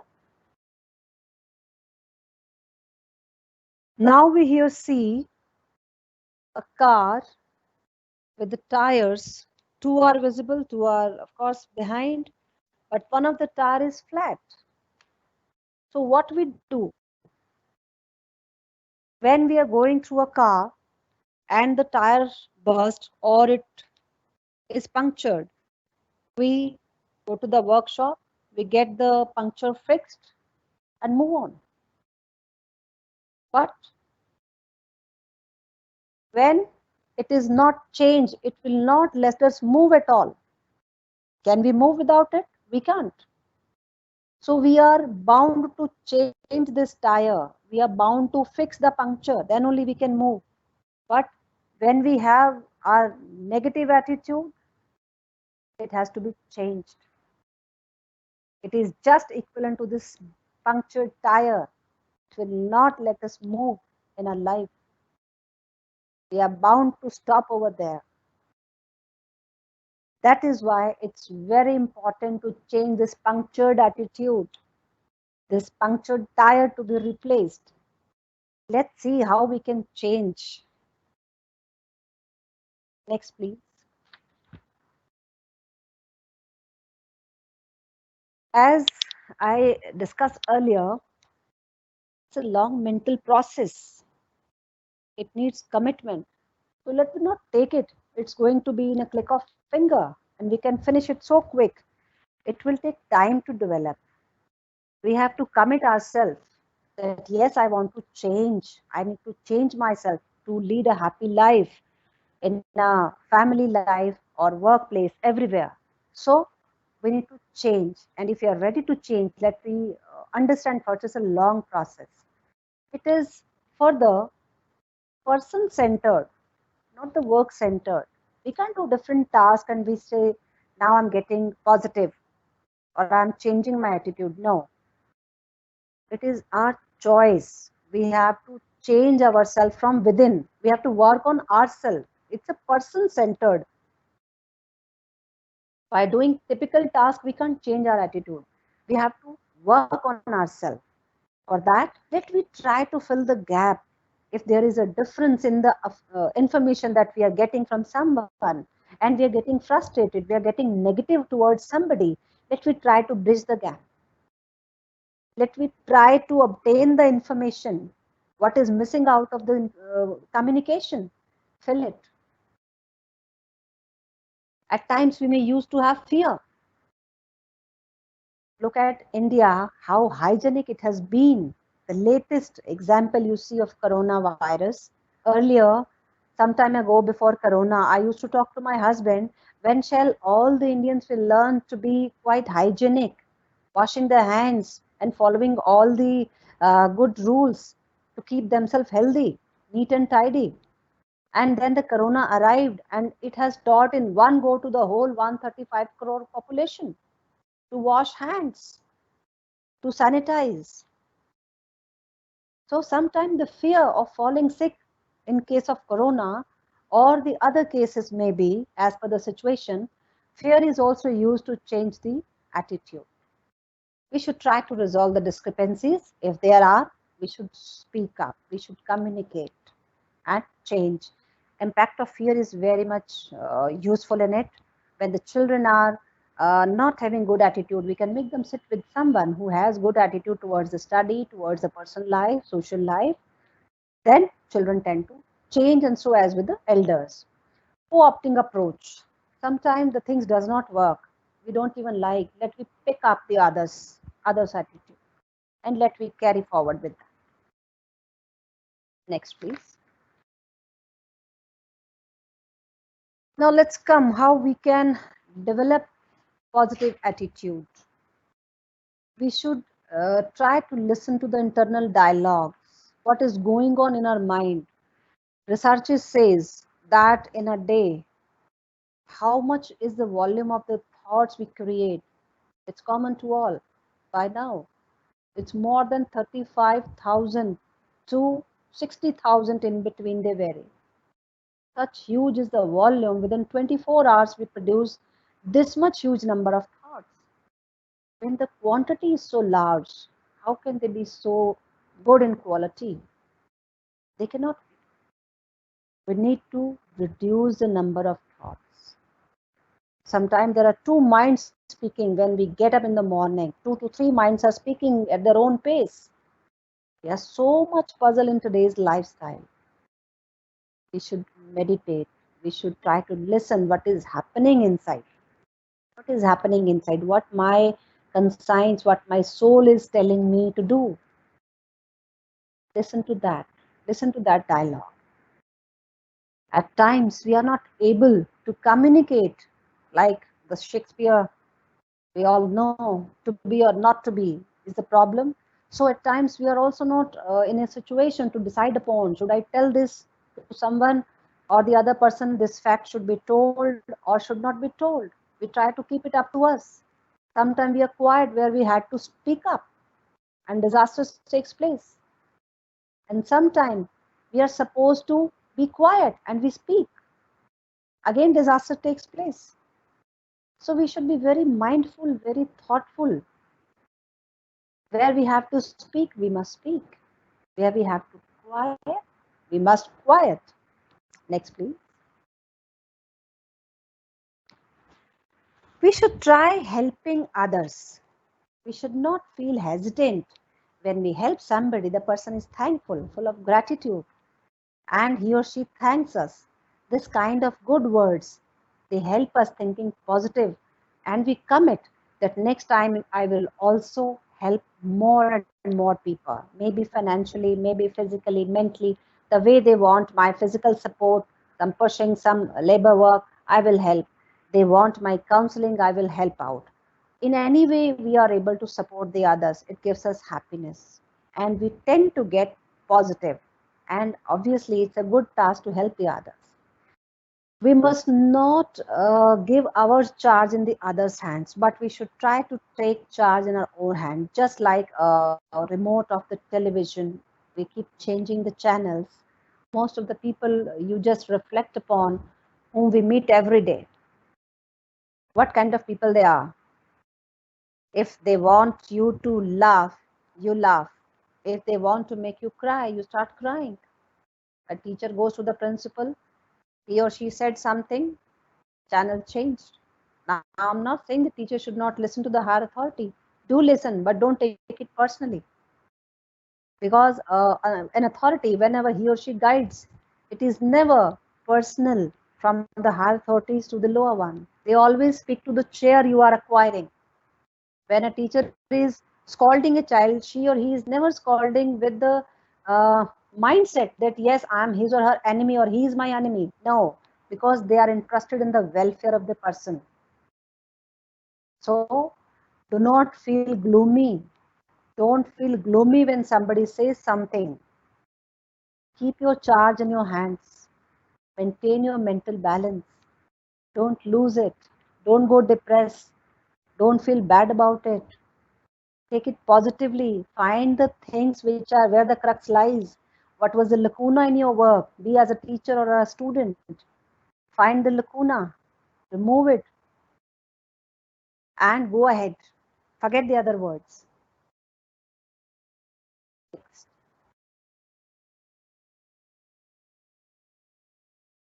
Now we here see a car with the tires. Two are visible, two are of course behind, but one of the tire is flat. So what we do when we are going through a car and the tire burst or it is punctured, we go to the workshop, we get the puncture fixed and move on. But when it is not changed, it will not let us move at all. Can we move without it? We can't. So we are bound to change this tire. We are bound to fix the puncture. Then only we can move. But when we have our negative attitude, it has to be changed. It is just equivalent to this punctured tire. It will not let us move in our life. We are bound to stop over there. That is why it's very important to change this punctured attitude, this punctured tire to be replaced. Let's see how we can change. Next, please. As I discussed earlier, it's a long mental process. It needs commitment. So let me not take it. It's going to be in a click of finger and we can finish it so quick. It will take time to develop. We have to commit ourselves that yes, I want to change. I need to change myself to lead a happy life in a family life or workplace, everywhere. So we need to change. And if you are ready to change, let me understand first, it's a long process. It is further person centered, not the work centered. We can't do different tasks and we say, now I'm getting positive or I'm changing my attitude. No, it is our choice. We have to change ourselves from within. We have to work on ourselves. It's a person centered. By doing typical tasks, we can't change our attitude. We have to work on ourselves. For that, let me try to fill the gap. If there is a difference in the information that we are getting from someone and we are getting frustrated, we are getting negative towards somebody, let me try to bridge the gap. Let me try to obtain the information. What is missing out of the communication? Fill it. At times, we may use to have fear. Look at India, how hygienic it has been. The latest example you see of coronavirus. Earlier, Some time ago, before Corona, I used to talk to my husband, when shall all the Indians will learn to be quite hygienic, washing their hands and following all the good rules to keep themselves healthy, neat and tidy. And then the Corona arrived and it has taught in one go to the whole 135 crore population to wash hands, to sanitize. So sometimes the fear of falling sick in case of corona or the other cases may be as per the situation, fear is also used to change the attitude. We should try to resolve the discrepancies. If there are, we should speak up, we should communicate and change. Impact of fear is very much useful in it. When the children are not having good attitude, we can make them sit with someone who has good attitude towards the study, towards the personal life, social life. Then children tend to change, and so as with the elders. Co-opting approach. Sometimes the things does not work. We don't even like. Let me pick up the others' attitude, and let me carry forward with that. Next, please. Now let's come how we can develop positive attitude. We should try to listen to the internal dialogues. What is going on in our mind? Researches says that in a day, how much is the volume of the thoughts we create? It's common to all by now. It's more than 35,000 to 60,000 in between, they vary. Such huge is the volume. Within 24 hours, we produce this much huge number of thoughts. When the quantity is so large, how can they be so good in quality? They cannot. We need to reduce the number of thoughts. Sometimes there are two minds speaking when we get up in the morning. 2 to 3 minds are speaking at their own pace. We are so much puzzle in today's lifestyle. We should meditate. We should try to listen what is happening inside. What is happening inside? What my conscience, what my soul is telling me to do. Listen to that. Listen to that dialogue. At times we are not able to communicate like the Shakespeare we all know, to be or not to be is the problem. So at times we are also not in a situation to decide upon, should I tell this to someone or the other person, this fact should be told or should not be told. We try to keep it up to us. Sometimes we are quiet where we had to speak up and disasters takes place. And sometimes we are supposed to be quiet and we speak, again disaster takes place. So we should be very mindful, very thoughtful. Where we have to speak, we must speak. Where we have to quiet, we must quiet. Next, please. We should try helping others. We should not feel hesitant. When we help somebody, the person is thankful, full of gratitude, and he or she thanks us. This kind of good words, they help us thinking positive, and we commit that next time I will also help more and more people, maybe financially, maybe physically, mentally, the way they want my physical support, some pushing, some labor work, I will help. They want my counseling, I will help out. In any way we are able to support the others, it gives us happiness and we tend to get positive. And obviously, it's a good task to help the others. We must not give our charge in the other's hands, but we should try to take charge in our own hand, just like a remote of the television. We keep changing the channels. Most of the people you just reflect upon whom we meet every day, what kind of people they are. If they want you to laugh, you laugh. If they want to make you cry, you start crying. A teacher goes to the principal, he or she said something, channel changed. Now, I'm not saying the teacher should not listen to the higher authority. Do listen, but don't take it personally. Because an authority, whenever he or she guides, it is never personal from the higher authorities to the lower one. They always speak to the chair you are acquiring. When a teacher is scolding a child, she or he is never scolding with the mindset that yes, I'm his or her enemy or he is my enemy. No, because they are interested in the welfare of the person. So do not feel gloomy. Don't feel gloomy when somebody says something. Keep your charge in your hands. Maintain your mental balance. Don't lose it. Don't go depressed. Don't feel bad about it. Take it positively. Find the things which are where the crux lies. What was the lacuna in your work? Be as a teacher or a student. Find the lacuna, remove it, and go ahead. Forget the other words.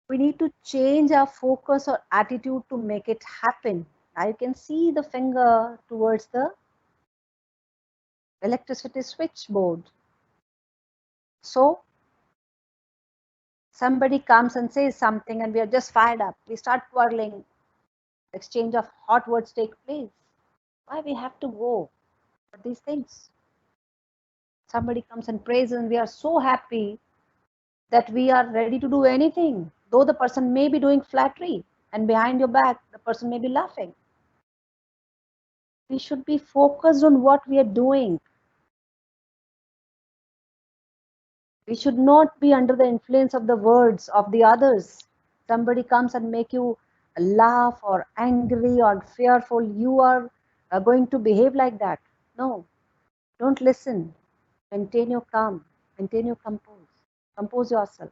We need to change our focus or attitude to make it happen. Now you can see the finger towards the electricity switchboard. So somebody comes and says something and we are just fired up. We start quarreling. Exchange of hot words take place. Why we have to go for these things? Somebody comes and praises and we are so happy that we are ready to do anything, though the person may be doing flattery and behind your back the person may be laughing. We should be focused on what we are doing. We should not be under the influence of the words of the others. Somebody comes and make you laugh or angry or fearful, you are going to behave like that. No, don't listen. Maintain your calm, maintain your compose yourself.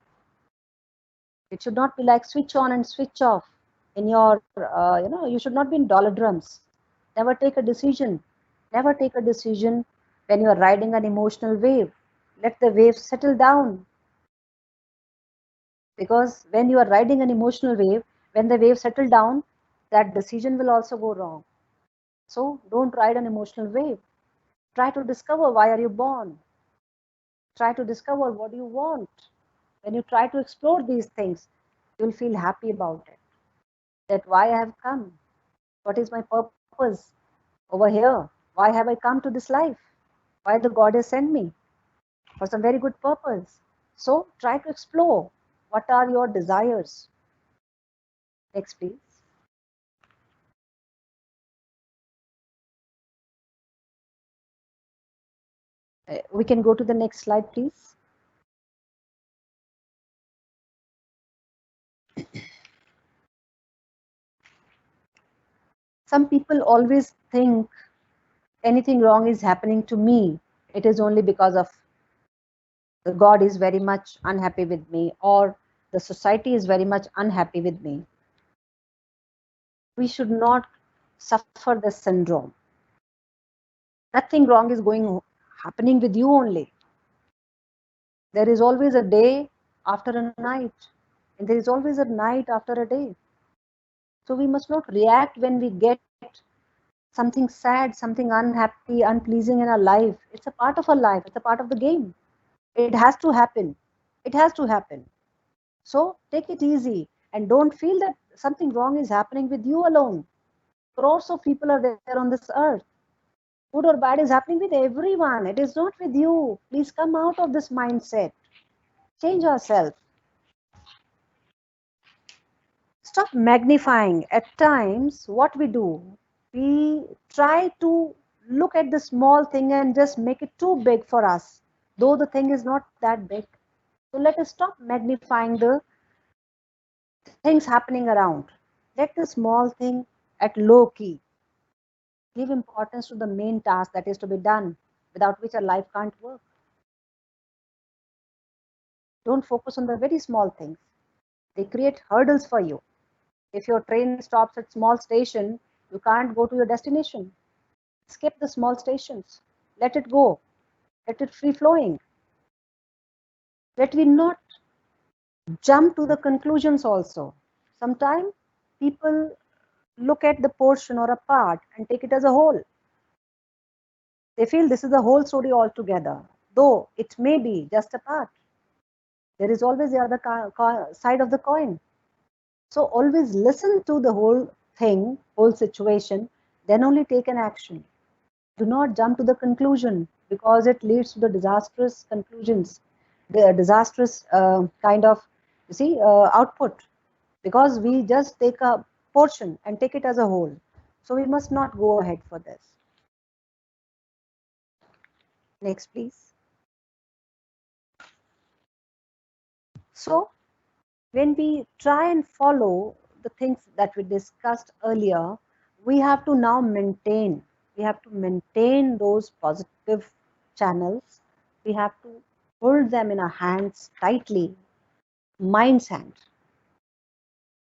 It should not be like switch on and switch off in your, you should not be in doldrums. Never take a decision. Never take a decision when you are riding an emotional wave. Let the wave settle down. Because when you are riding an emotional wave, when the wave settle down, that decision will also go wrong. So don't ride an emotional wave. Try to discover why are you born. Try to discover what you want. When you try to explore these things, you'll feel happy about it. That why I have come, what is my purpose over here, why have I come to this life, why the God has sent me for some very good purpose. So try to explore what are your desires. Next please. We can go to the next slide please. Some people always think anything wrong is happening to me, it is only because of the God is very much unhappy with me or the society is very much unhappy with me. We should not suffer this syndrome. Nothing wrong is happening with you only. There is always a day after a night, and there is always a night after a day. So we must not react when we get something sad, something unhappy, unpleasing in our life. It's a part of our life, it's a part of the game. It has to happen. It has to happen. So take it easy and don't feel that something wrong is happening with you alone. Crores of people are there on this earth. Good or bad is happening with everyone. It is not with you. Please come out of this mindset. Change yourself. Stop magnifying. At times, what we do, we try to look at the small thing and just make it too big for us, though the thing is not that big. So let us stop magnifying the things happening around. Let the small thing at low key. Give importance to the main task that is to be done, without which our life can't work. Don't focus on the very small things. They create hurdles for you. If your train stops at small station, you can't go to your destination. Skip the small stations. Let it go. Let it free flowing. Let we not jump to the conclusions also. Sometimes people look at the portion or a part and take it as a whole. They feel this is the whole story altogether, though it may be just a part. There is always the other side of the coin. So always listen to the whole thing, whole situation, then only take an action. Do not jump to the conclusion because it leads to the disastrous conclusions. disastrous kind of, you see, output, because we just take a portion and take it as a whole. So we must not go ahead for this. Next, please. So when we try and follow the things that we discussed earlier, we have to now maintain those positive channels. We have to hold them in our hands tightly, mind's hand,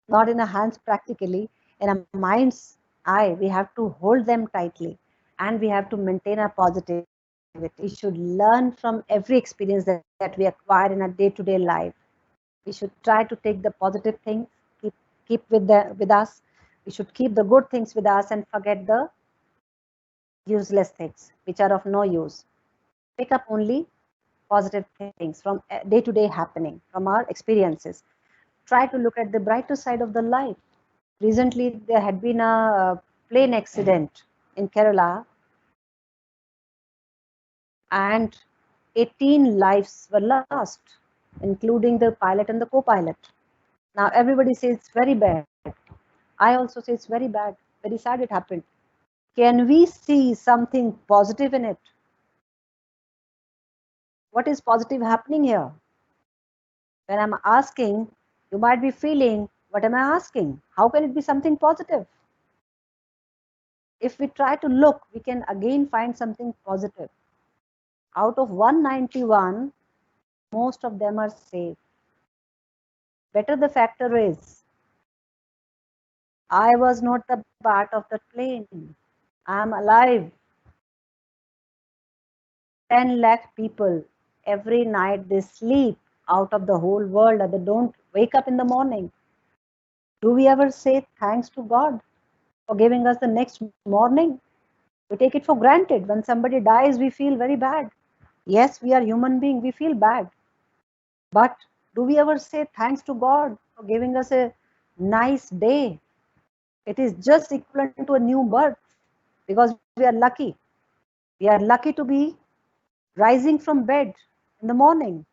not in our hands practically, in our mind's eye. We have to hold them tightly, and we have to maintain our positivity. We should learn from every experience that we acquire in our day-to-day life. We should try to take the positive things, keep with us. We should keep the good things with us and forget the useless things which are of no use. Pick up only positive things from day-to-day happening, from our experiences. Try to look at the brighter side of the life. Recently, there had been a plane accident in Kerala, and 18 lives were lost, including the pilot and the co-pilot. Now, everybody says it's very bad. I also say it's very bad, very sad it happened. Can we see something positive in it? What is positive happening here? When I'm asking, you might be feeling, what am I asking? How can it be something positive? If we try to look, we can again find something positive. Out of 191, most of them are safe. Better the factor is, I was not the part of the plane. I'm alive. 10 lakh people every night they sleep out of the whole world, and they don't wake up in the morning. Do we ever say thanks to God for giving us the next morning? We take it for granted. When somebody dies, we feel very bad. Yes, we are human beings, we feel bad. But do we ever say thanks to God for giving us a nice day? It is just equivalent to a new birth, because we are lucky. We are lucky to be rising from bed in the morning.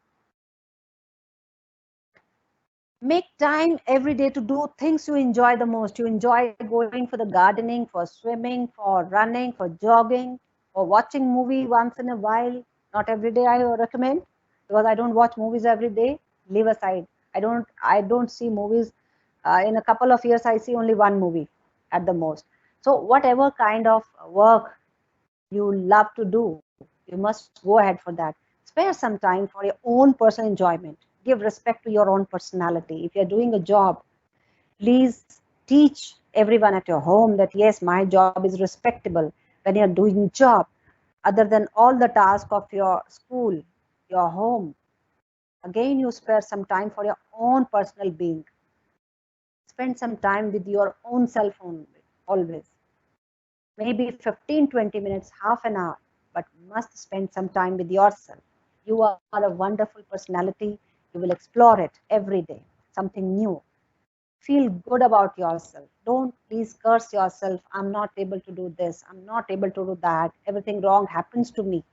Make time every day to do things you enjoy the most. You enjoy going for the gardening, for swimming, for running, for jogging, or watching movie once in a while. Not every day I recommend, because I don't watch movies every day. Leave aside. I don't see movies. In a couple of years, I see only one movie at the most. So whatever kind of work you love to do, you must go ahead for that. Spare some time for your own personal enjoyment. Give respect to your own personality. If you're doing a job, please teach everyone at your home that yes, my job is respectable. When you're doing job, other than all the tasks of your school, your home, again you spare some time for your own personal being. Spend some time with your own self always. Maybe 15-20 minutes, half an hour, but must spend some time with yourself. You are a wonderful personality. You will explore it every day, something new. Feel good about yourself. Don't please curse yourself. I'm not able to do this. I'm not able to do that. Everything wrong happens to me.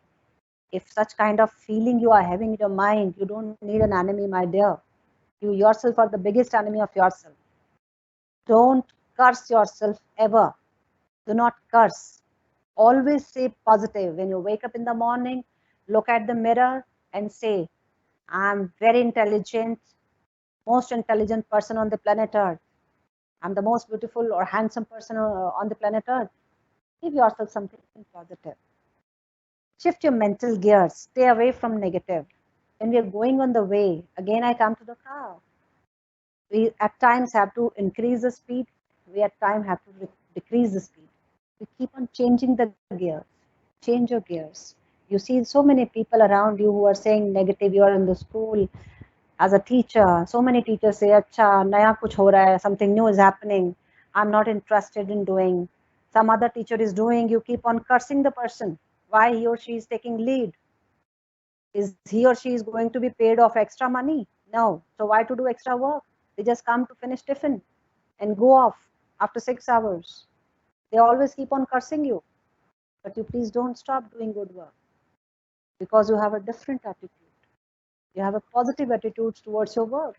If such kind of feeling you are having in your mind, you don't need an enemy, my dear. You yourself are the biggest enemy of yourself. Don't curse yourself ever. Do not curse. Always say positive. When you wake up in the morning, look at the mirror and say, I'm very intelligent, most intelligent person on the planet Earth. I'm the most beautiful or handsome person on the planet Earth. Give yourself something positive. Shift your mental gears. Stay away from negative. When we are going on the way, again I come to the car. We at times have to increase the speed. We at times have to decrease the speed. We keep on changing the gears. Change your gears. You see so many people around you who are saying negative. You are in the school as a teacher. So many teachers say, "Acha, naya kuch ho raha hai. Something new is happening. I'm not interested in doing." Some other teacher is doing. You keep on cursing the person. Why he or she is taking lead? Is he or she is going to be paid off extra money? No. So why to do extra work? They just come to finish tiffin and go off after 6 hours. They always keep on cursing you. But you please don't stop doing good work, because you have a different attitude. You have a positive attitude towards your work.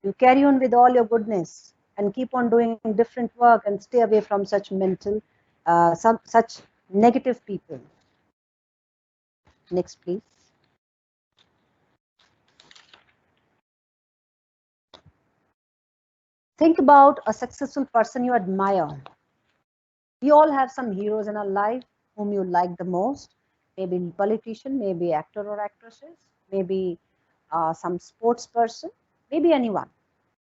You carry on with all your goodness and keep on doing different work and stay away from such such negative people. Next, please. Think about a successful person you admire. We all have some heroes in our life whom you like the most. Maybe politician, maybe actor or actresses, maybe some sports person, maybe anyone.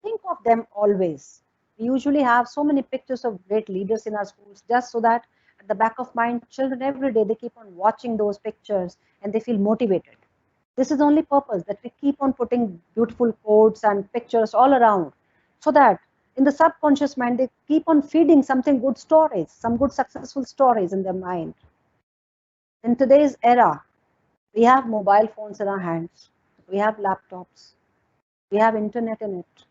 Think of them always. We usually have so many pictures of great leaders in our schools just so that at the back of mind, children every day they keep on watching those pictures and they feel motivated. This is the only purpose that we keep on putting beautiful quotes and pictures all around so that in the subconscious mind they keep on feeding something good stories, some good successful stories in their mind. In today's era, we have mobile phones in our hands, we have laptops, we have internet in it.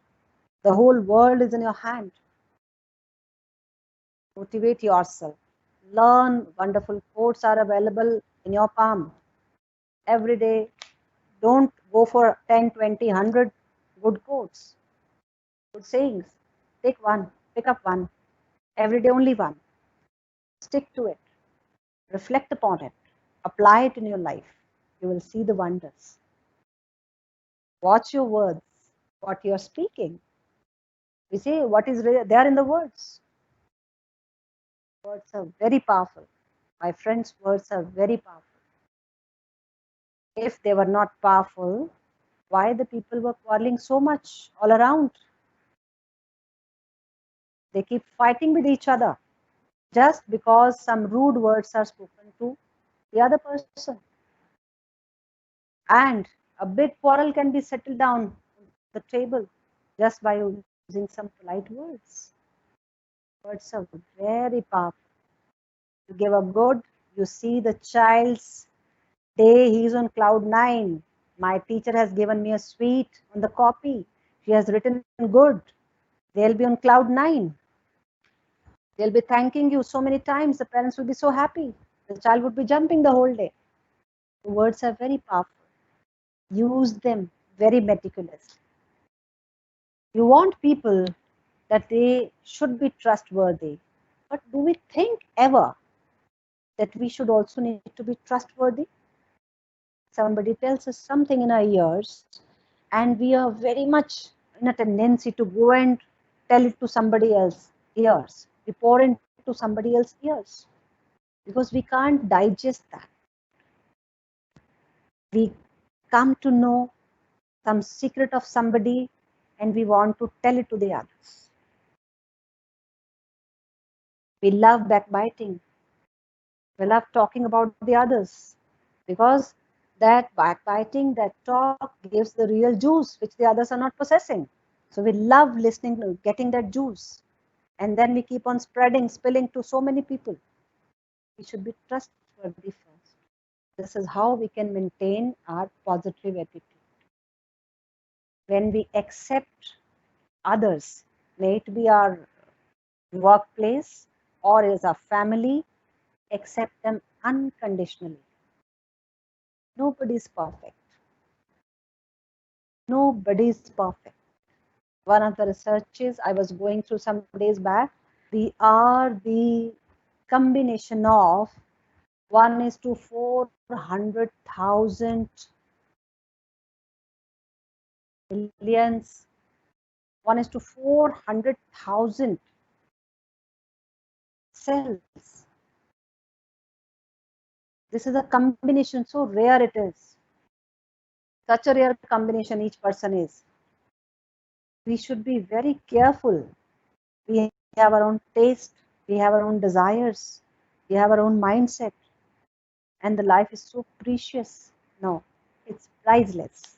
The whole world is in your hand. Motivate yourself. Learn wonderful quotes are available in your palm. Every day, don't go for 10, 20, 100 good quotes, good sayings. Take one, pick up one. Every day, only one. Stick to it. Reflect upon it. Apply it in your life. You will see the wonders. Watch your words, what you are speaking. We say what is there in the words. Words are very powerful. My friends, words are very powerful. If they were not powerful, why the people were quarreling so much all around? They keep fighting with each other just because some rude words are spoken to the other person. And a big quarrel can be settled down on the table just by using some polite words. Words are very powerful. You give a good, you see the child's day, he is on cloud nine. My teacher has given me a sweet on the copy. She has written good. They'll be on cloud nine. They'll be thanking you so many times. The parents will be so happy. The child would be jumping the whole day. The words are very powerful. Use them very meticulously. You want people that they should be trustworthy. But do we think ever that we should also need to be trustworthy? Somebody tells us something in our ears, and we are very much in a tendency to go and tell it to somebody else's ears. We pour into somebody else's ears because we can't digest that. We come to know some secret of somebody and we want to tell it to the others. We love backbiting. We love talking about the others because that backbiting, that talk gives the real juice which the others are not possessing. So we love listening to getting that juice. And then we keep on spreading, spilling to so many people. We should be trustworthy first. This is how we can maintain our positive attitude. When we accept others, may it be our workplace or as a family, accept them unconditionally. Nobody is perfect. Nobody is perfect. One of the researches I was going through some days back, we are the combination of 1 is to 400,000 millions, 1 is to 400,000 cells. This is a combination, so rare it is. Such a rare combination each person is. We should be very careful. We have our own taste, we have our own desires, we have our own mindset, and the life is so precious. No, it's priceless.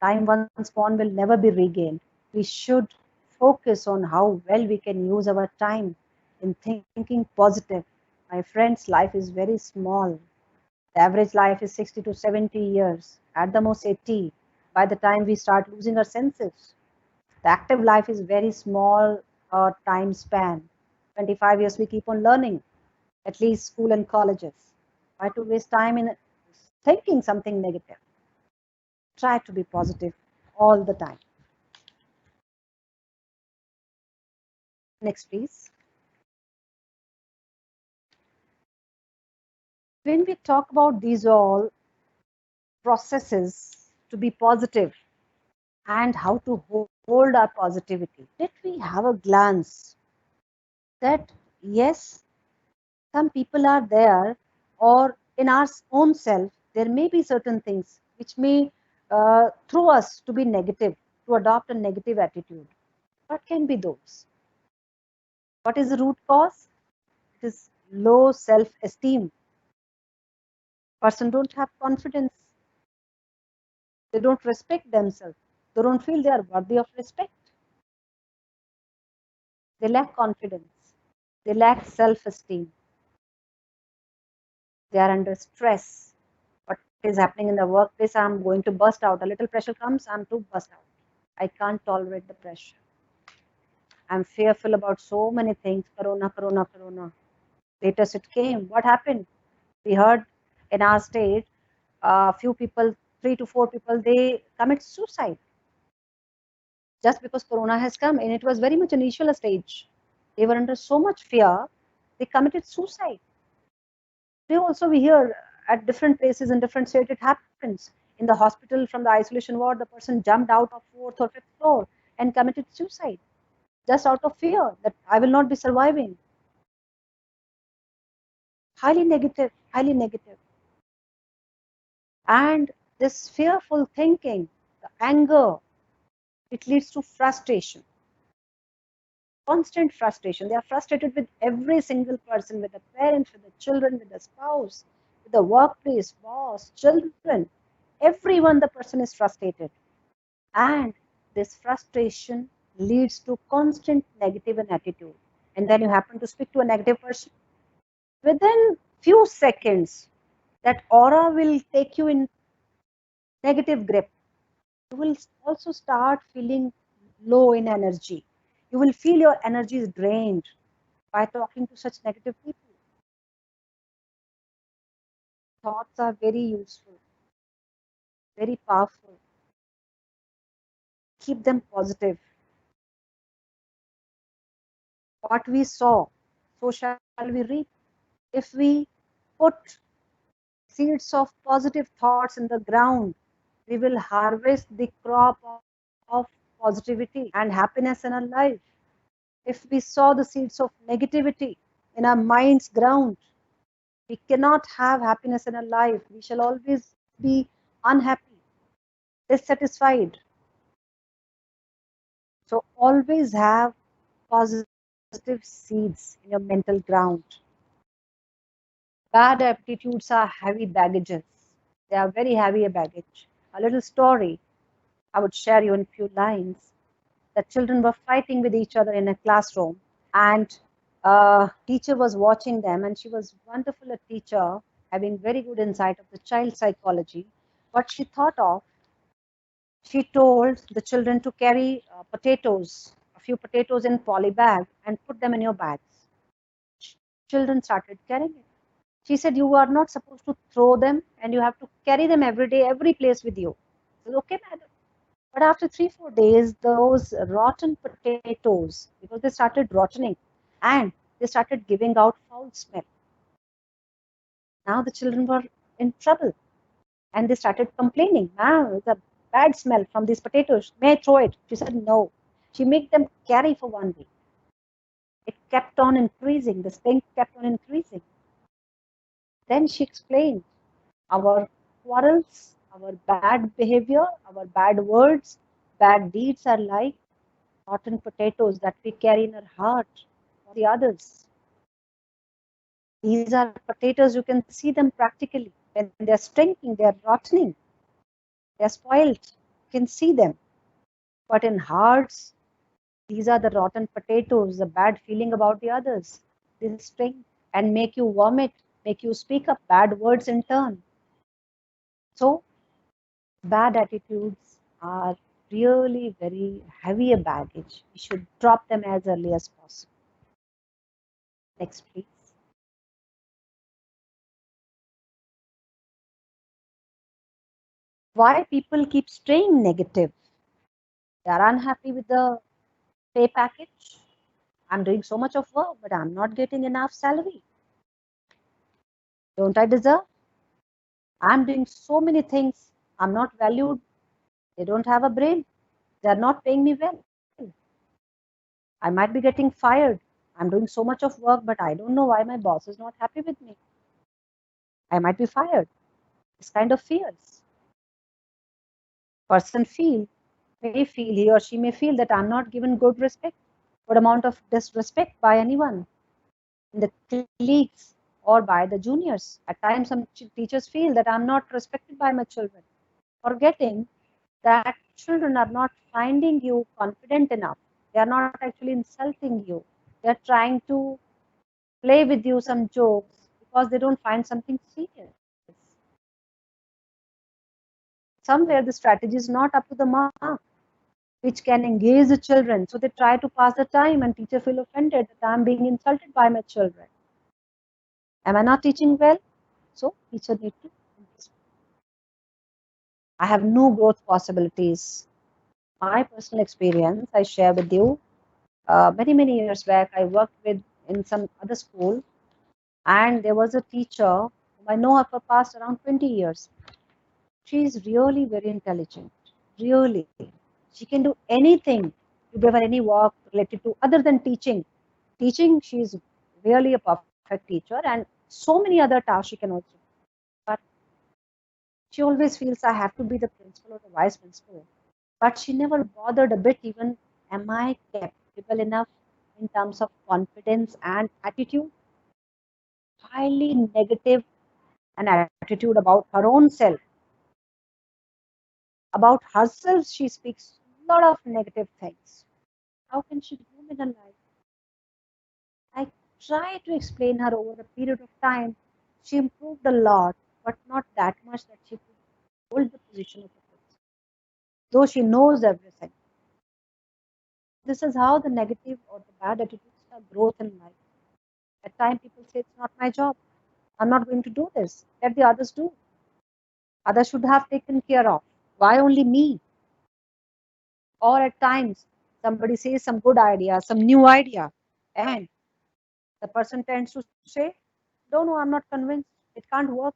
Time once gone will never be regained. We should focus on how well we can use our time in thinking positive. My friends, life is very small. The average life is 60 to 70 years, at the most 80 by the time we start losing our senses. The active life is very small time span. 25 years we keep on learning, at least school and colleges. Why to waste time in thinking something negative? Try to be positive all the time. Next, please. When we talk about these all processes to be positive and how to hold our positivity, let we have a glance that yes, some people are there, or in our own self, there may be certain things which may throw us to be negative, to adopt a negative attitude. What can be those? What is the root cause? It is low self-esteem. Person don't have confidence. They don't respect themselves. They don't feel they are worthy of respect. They lack confidence. They lack self-esteem. They are under stress. What is happening in the workplace? I'm going to burst out. A little pressure comes, I'm to burst out. I can't tolerate the pressure. I'm fearful about so many things. Corona, corona, corona. Latest it came. What happened? We heard in our state, a few people, 3 to 4 people, they commit suicide just because corona has come, and it was very much initial stage. They were under so much fear, they committed suicide. They also, we hear at different places in different states it happens. In the hospital, from the isolation ward, the person jumped out of fourth or fifth floor and committed suicide just out of fear that I will not be surviving. Highly negative, highly negative. And this fearful thinking, the anger, it leads to frustration, constant frustration. They are frustrated with every single person, with the parents, with the children, with the spouse, with the workplace, boss, children. Everyone, the person is frustrated. And this frustration leads to constant negative attitude. And then you happen to speak to a negative person. Within few seconds, that aura will take you in negative grip. You will also start feeling low in energy. You will feel your energy is drained by talking to such negative people. Thoughts are very useful, very powerful. Keep them positive. What we sow, so shall we reap. If we put seeds of positive thoughts in the ground, we will harvest the crop of positivity and happiness in our life. If we sow the seeds of negativity in our mind's ground, we cannot have happiness in our life. We shall always be unhappy, dissatisfied. So always have positive seeds in your mental ground. Bad aptitudes are heavy baggages. They are very heavy baggage. A little story I would share you in a few lines. The children were fighting with each other in a classroom, and a teacher was watching them, and she was wonderful a teacher, having very good insight of the child psychology. What she thought of, she told the children to carry potatoes, a few potatoes in poly bag, and put them in your bags. Children started carrying it. She said, you are not supposed to throw them, and you have to carry them every day, every place with you. I said, okay, madam. But after 3 4 days, those rotten potatoes, because they started rotting and they started giving out foul smell. Now the children were in trouble and they started complaining. Ma'am, it's a bad smell from these potatoes. May I throw it? She said no. She made them carry for 1 week. It kept on increasing. The stink kept on increasing. Then she explained our quarrels, our bad behavior, our bad words, bad deeds are like rotten potatoes that we carry in our heart for the others. These are potatoes, you can see them practically. When they're stinking, they're rotting, they're spoiled. You can see them. But in hearts, these are the rotten potatoes, the bad feeling about the others. They stink and make you vomit, make you speak up bad words in turn. So, bad attitudes are really very heavy a baggage. We should drop them as early as possible. Next, please. Why people keep staying negative? They are unhappy with the pay package. I'm doing so much of work, but I'm not getting enough salary. Don't I deserve? I'm doing so many things. I'm not valued. They don't have a brain. They're not paying me well. I might be getting fired. I'm doing so much of work, but I don't know why my boss is not happy with me. I might be fired. This kind of fears. Person may feel he or she may feel that I'm not given good respect, good amount of disrespect by anyone, in the colleagues or by the juniors. At times, some teachers feel that I'm not respected by my children, forgetting that children are not finding you confident enough. They are not actually insulting you. They are trying to play with you some jokes because they don't find something serious. Somewhere the strategy is not up to the mark, which can engage the children. So they try to pass the time, and teacher feel offended that I'm being insulted by my children. Am I not teaching well? So teacher need to. I have no growth possibilities. My personal experience I share with you. Many years back, I worked with in some other school, and there was a teacher whom I know her for past around 20 years. She is really very intelligent. Really, she can do anything. You give her any work related to other than teaching. Teaching, she is really a perfect teacher, and so many other tasks she can also do. But she always feels I have to be the principal or the vice principal. But she never bothered a bit even, am I capable enough in terms of confidence and attitude? Highly negative an attitude about her own self. About herself, she speaks a lot of negative things. How can she groom in her life? I tried to explain her over a period of time. She improved a lot, but not that much that she could hold the position of a principal, though she knows everything. This is how the negative or the bad attitudes are growth in life. At times, people say, it's not my job. I'm not going to do this. Let the others do. Others should have taken care of. Why only me? Or at times, somebody says some good idea, some new idea, and the person tends to say, no, I'm not convinced. It can't work.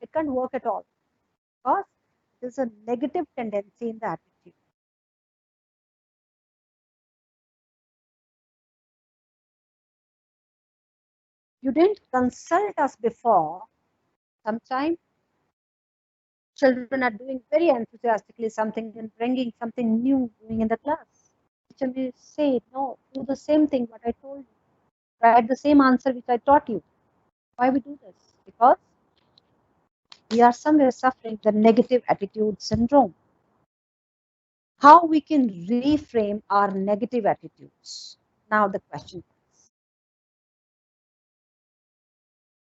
It can't work at all. Because there's a negative tendency in the attitude. You didn't consult us before. Sometimes children are doing very enthusiastically something and bringing something new doing in the class. Teacher may say, no, do the same thing what I told you. Write the same answer which I taught you. Why we do this? Because we are somewhere suffering the negative attitude syndrome. How we can reframe our negative attitudes? Now the question is,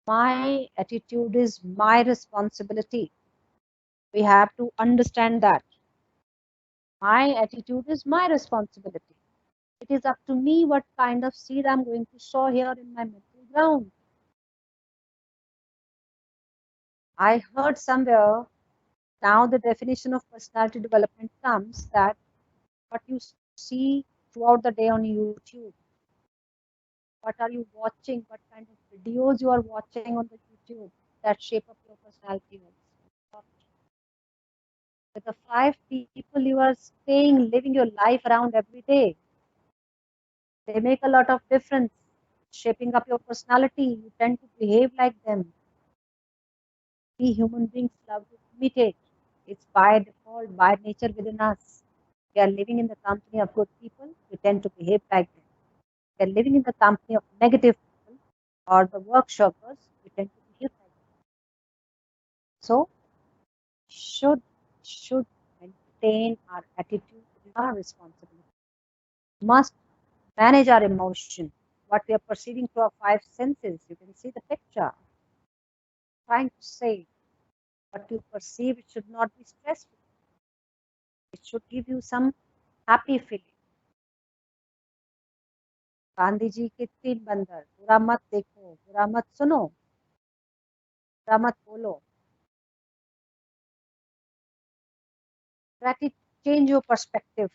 my attitude is my responsibility. We have to understand that. My attitude is my responsibility. It is up to me what kind of seed I'm going to sow here in my mental ground. I heard somewhere now the definition of personality development comes that what you see throughout the day on YouTube, what are you watching, what kind of videos you are watching on the YouTube that shape up your personality. With the 5 people you are staying, living your life around every day, they make a lot of difference, shaping up your personality. You tend to behave like them. We human beings love to imitate. It's by default, by nature within us. We are living in the company of good people, we tend to behave like them. We are living in the company of negative people or the workshopers, we tend to behave like them. So should maintain our attitude is our responsibility. Must manage our emotion, what we are perceiving through our 5 senses. You can see the picture. Trying to say what you perceive, it should not be stressful. It should give you some happy feeling. Gandhi ji के 3 बंदर, बुरा मत देखो, बुरा मत सुनो, बुरा मत बोलो. change your perspective.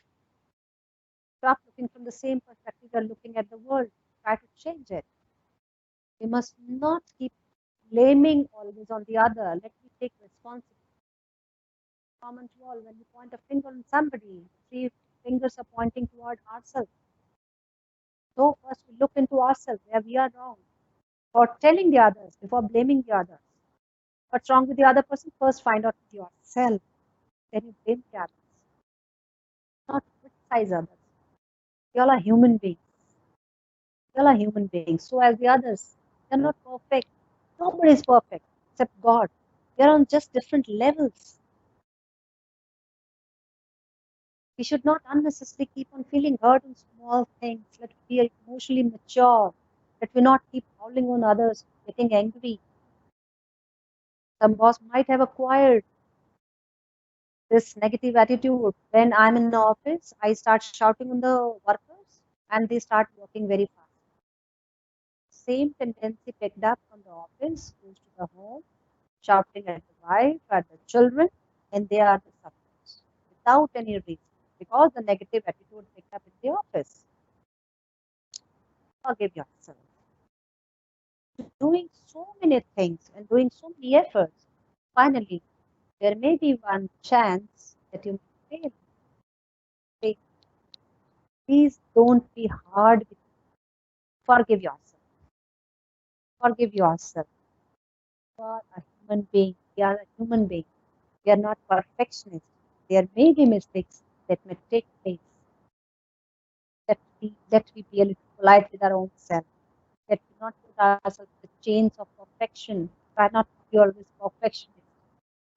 Stop looking from the same perspective you're looking at the world. Try to change it. We must not keep blaming always on the other. Let me take responsibility. Common to all. When you point a finger on somebody, 3 fingers are pointing toward ourselves. So first we look into ourselves where we are wrong. For telling the others before blaming the others. What's wrong with the other person? First find out with yourself. Then you blame the others. Not criticize others. You all are human beings. You all are human beings. So as the others, they're not perfect. Nobody is perfect except God. They're on just different levels. We should not unnecessarily keep on feeling hurt on small things. Let us be emotionally mature. Let we not keep howling on others, getting angry. Some boss might have acquired this negative attitude. When I'm in the office, I start shouting on the workers and they start working very fast. Same tendency picked up from the office, goes to the home, shouting at the wife, at the children, and they are the sufferers without any reason because the negative attitude picked up in the office. Forgive yourself. Doing so many things and doing so many efforts, finally, there may be one chance that you may fail. Please don't be hard with you. Forgive yourself. Forgive yourself. You are a human being. We are a human being. We are not perfectionists. There may be mistakes that may take place. Let we be a little polite with our own self. Let we not put ourselves in the chains of perfection. Try not to be always perfectionist.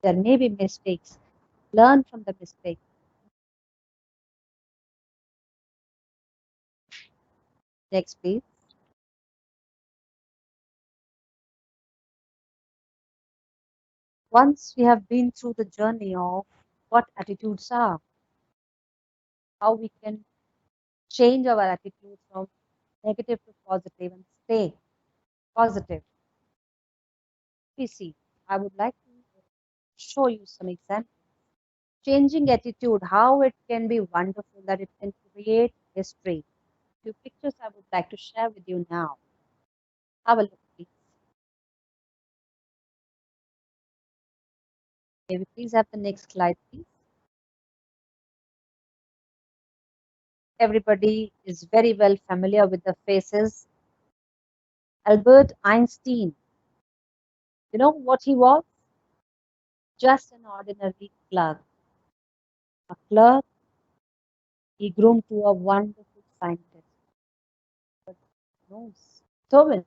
There may be mistakes. Learn from the mistake. Next, please. Once we have been through the journey of what attitudes are, how we can change our attitude from negative to positive and stay positive. We see, I would like to show you some examples. Changing attitude, how it can be wonderful, that it can create history. Few pictures I would like to share with you now. Have a look, please. May we please have the next slide, please. Everybody is very well familiar with the faces. Albert Einstein. You know what he was? Just an ordinary clerk. A clerk, he grew to a wonderful scientist. But no, Beethoven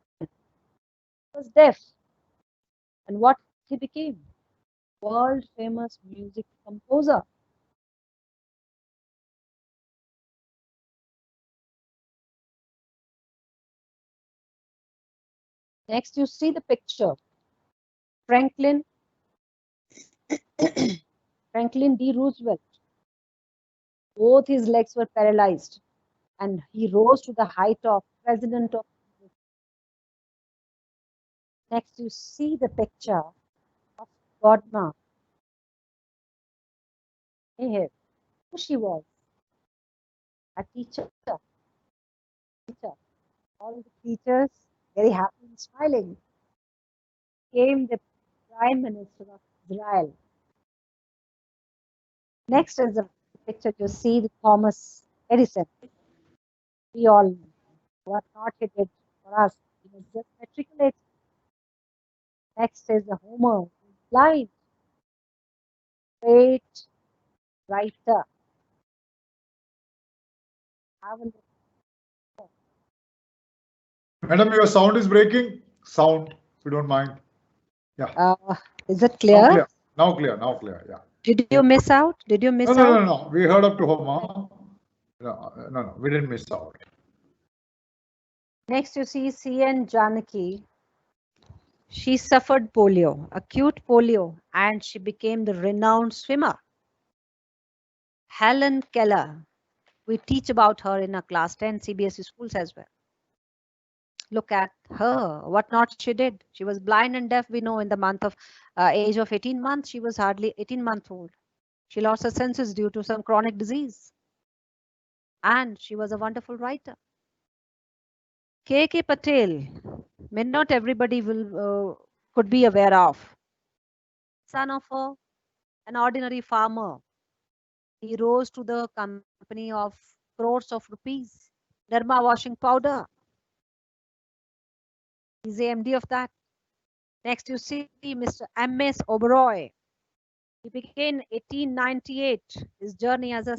was deaf. And what he became? World famous music composer. Next, you see the picture. Franklin D. Roosevelt. Both his legs were paralyzed, and he rose to the height of president of. Next, you see the picture of Godma. Here, who she was? A teacher. All the teachers very happy and smiling. Came the Prime Minister of Israel. Next is the picture you see the Thomas Edison. We all know what not he did for us. He was just matriculated. Next is the Homer, blind, great writer. Have a look. Madam, your sound is breaking. Sound, if you don't mind. Yeah. Is it clear? Now clear. Now clear. Yeah. Did you miss out? Did you miss out? No. We heard up to Homer. No. We didn't miss out. Next, you see C.N. Janaki. She suffered polio, acute polio, and she became the renowned swimmer. Helen Keller. We teach about her in our class 10 CBSE schools as well. Look at her, what not she did. She was blind and deaf, we know, in the month of age of 18 months. She was hardly 18 months old. She lost her senses due to some chronic disease. And she was a wonderful writer. K. Patel, may not everybody could be aware of. Son of an ordinary farmer. He rose to the company of crores of rupees. Derma washing powder. He's the MD of that. Next, you see Mr. M.S. Oberoi. He began 1898 his journey as a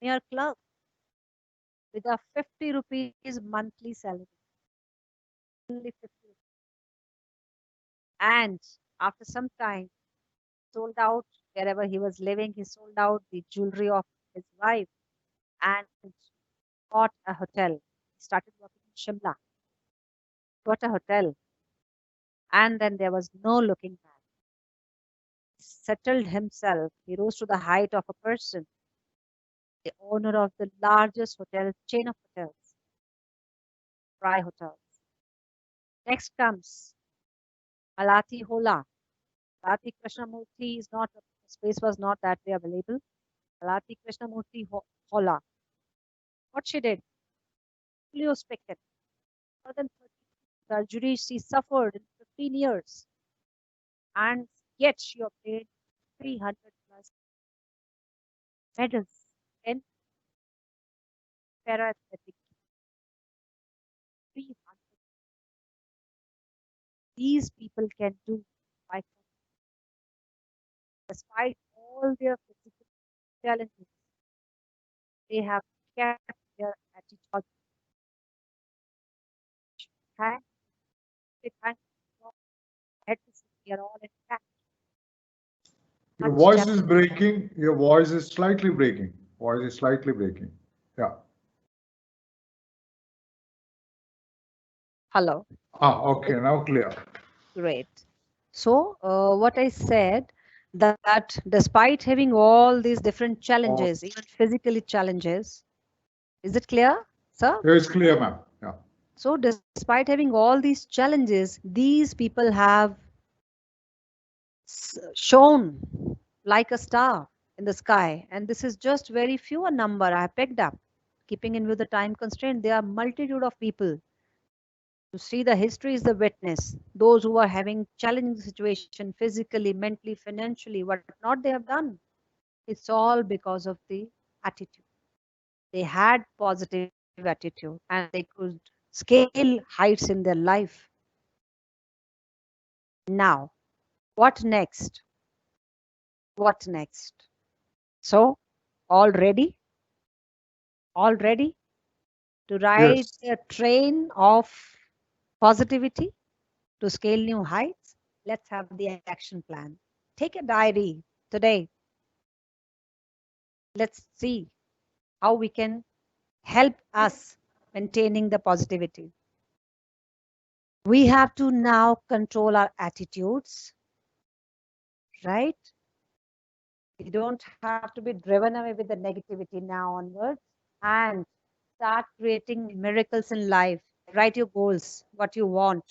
mere clerk with a 50 rupees monthly salary. Only 50. And after some time, sold out wherever he was living. He sold out the jewelry of his wife and bought a hotel. He started working in Shimla, got a hotel, and then there was no looking back. He settled himself. He rose to the height of a person, the owner of the largest hotel chain of hotels, Fry Hotels. Next comes Malati Hola. Malati Krishnamurti is not, space was not that way available. Malati Krishnamurti Hola. What she did? Polio stricken. More than 30 surgeries she suffered in 15 years. And yet she obtained 300 plus medals in para athletic. 300. These people can do by despite all their physical challenges, they have kept their attitude. Thank thank God. We are all intact. Your voice is breaking. Your voice is slightly breaking. Voice is slightly breaking. Yeah. Hello. Okay, now clear. Great. So, what I said that despite having all these different challenges, even physically challenges, is it clear, sir? Yeah, it's clear, ma'am. Yeah. So, despite having all these challenges, these people have shone like a star in the sky, and this is just very few a number I have picked up. Keeping in view the time constraint, there are multitude of people. To see the history is the witness. Those who are having challenging situation physically, mentally, financially, what not they have done. It's all because of the attitude. They had positive attitude and they could scale heights in their life. Now, what next? What next? So, all ready? All ready to ride Yes. a train of positivity to scale new heights? Let's have the action plan. Take a diary today. Let's see how we can help us maintaining the positivity. We have to now control our attitudes, right? We don't have to be driven away with the negativity now onwards and start creating miracles in life. Write your goals, what you want.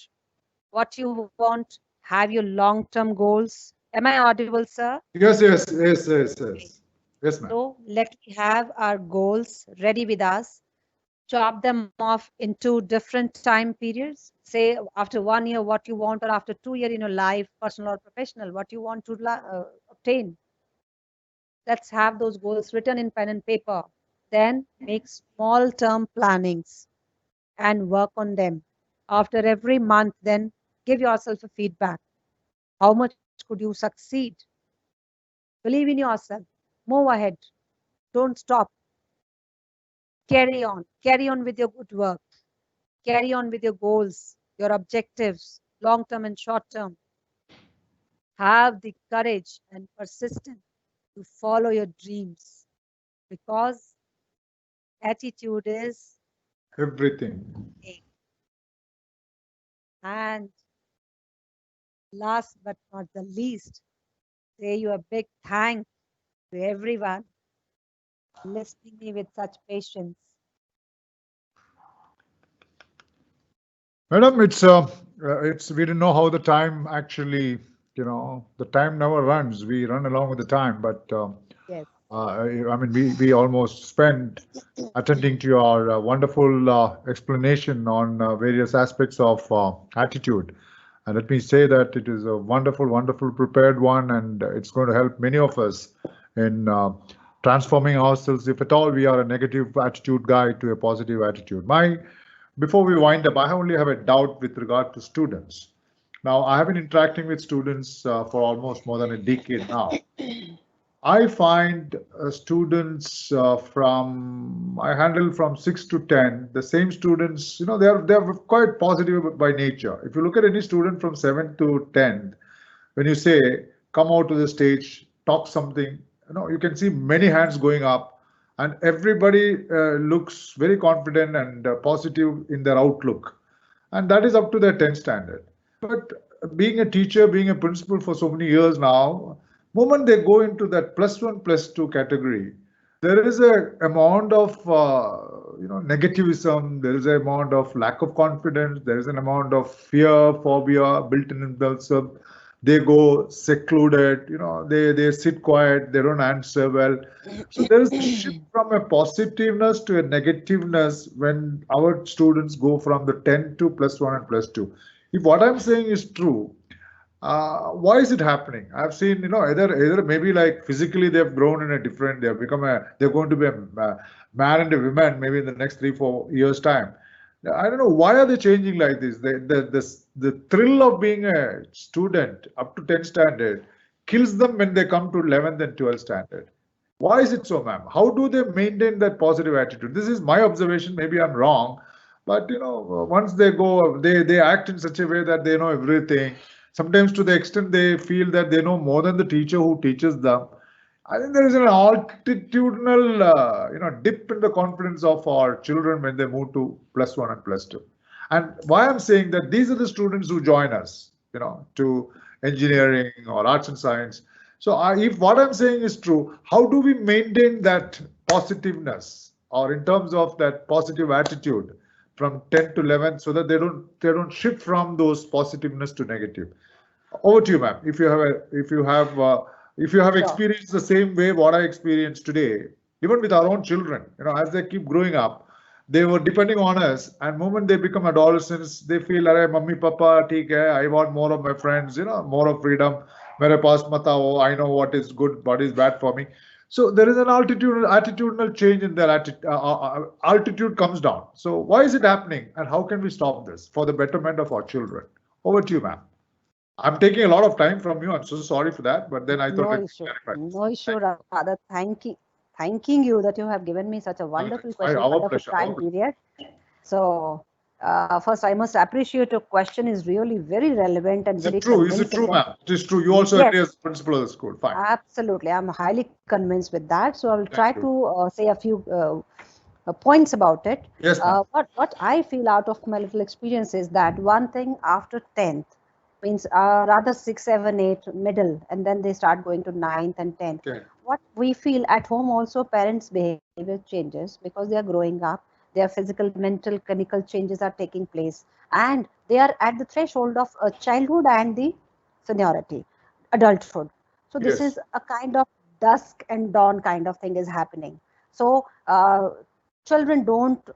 What you want, have your long-term goals. Am I audible, sir? Yes, yes, yes, yes, yes. Yes, ma'am. So let me have our goals ready with us. Chop them off into different time periods. Say after 1 year, what you want, or after 2 years in your life, personal or professional, what you want to obtain. Let's have those goals written in pen and paper. Then make small term plannings and work on them. After every month, then give yourself a feedback. How much could you succeed? Believe in yourself. Move ahead. Don't stop. Carry on. Carry on with your good work. Carry on with your goals, your objectives, long term and short term. Have the courage and persistence to follow your dreams because attitude is Everything. and last but not the least, say you a big thanks to everyone listening me with such patience. Madam, it's we didn't know how the time actually the time never runs. We run along with the time, but Yes. I mean, we almost spent attending to your wonderful explanation on various aspects of attitude. And let me say that it is a wonderful, wonderful prepared one, and it's going to help many of us in transforming ourselves. If at all we are a negative attitude guy to a positive attitude. Before we wind up, I only have a doubt with regard to students. Now, I have been interacting with students for almost more than a decade now. I find students I handle from 6 to 10. The same students, they're quite positive by nature. If you look at any student from 7 to 10, when you say come out to the stage, talk something, you can see many hands going up, and everybody looks very confident and positive in their outlook, and that is up to their 10th standard. But being a teacher, being a principal for so many years now, moment they go into that +1, +2 category, there is a amount of negativism, there is an amount of lack of confidence, there is an amount of fear, phobia built in themselves. They go secluded, they sit quiet, they don't answer well. So there is a shift from a positiveness to a negativeness when our students go from the 10 to +1 and +2. If what I'm saying is true, why is it happening? I've seen, either maybe like physically they've grown in a different, they're going to be a man and a woman maybe in the next 3-4 years time. I don't know why are they changing like this. The thrill of being a student up to 10th standard kills them when they come to 11th and 12th standard. Why is it so, ma'am? How do they maintain that positive attitude? This is my observation. Maybe I'm wrong, but once they go, they act in such a way that they know everything. Sometimes to the extent they feel that they know more than the teacher who teaches them. I think there is an altitudinal, dip in the confidence of our children when they move to +1 and +2. And why I'm saying that these are the students who join us, to engineering or arts and science. So if what I'm saying is true, how do we maintain that positiveness, or in terms of that positive attitude from 10 to 11, so that they don't shift from those positiveness to negative? Over to you, ma'am. If you have Sure. experienced the same way what I experienced today, even with our own children, as they keep growing up, they were depending on us, and moment they become adolescents, they feel, "Arey, mummy, papa, theek hai, I want more of my friends, more of freedom. Mere paas mat aao, I know what is good, what is bad for me." So there is an attitudinal change in their altitude comes down. So why is it happening, and how can we stop this for the betterment of our children? Over to you, ma'am. I'm taking a lot of time from you. I'm so sorry for that, but then I thought No let me issue. clarify this. No issue. Thank you. Rather, thanking you that you have given me such a wonderful It's question, our wonderful pleasure. time period. So, first, I must appreciate your question is really very relevant and Is it very true? Is it convincing. true, And ma'am? It is true. You also yes, agree as principal of the school. Fine. absolutely. I'm highly convinced with that. So, I will try Thank to you. say a few points about it. Yes, ma'am. What I feel out of my little experience is that one thing after 10th means rather 6, 7, 8 middle, and then they start going to 9th and 10th. Okay. What we feel at home also, parents' behavior changes because they are growing up. Their physical, mental, clinical changes are taking place, and they are at the threshold of childhood and the seniority, adulthood. So this Yes. is a kind of dusk and dawn kind of thing is happening. So children don't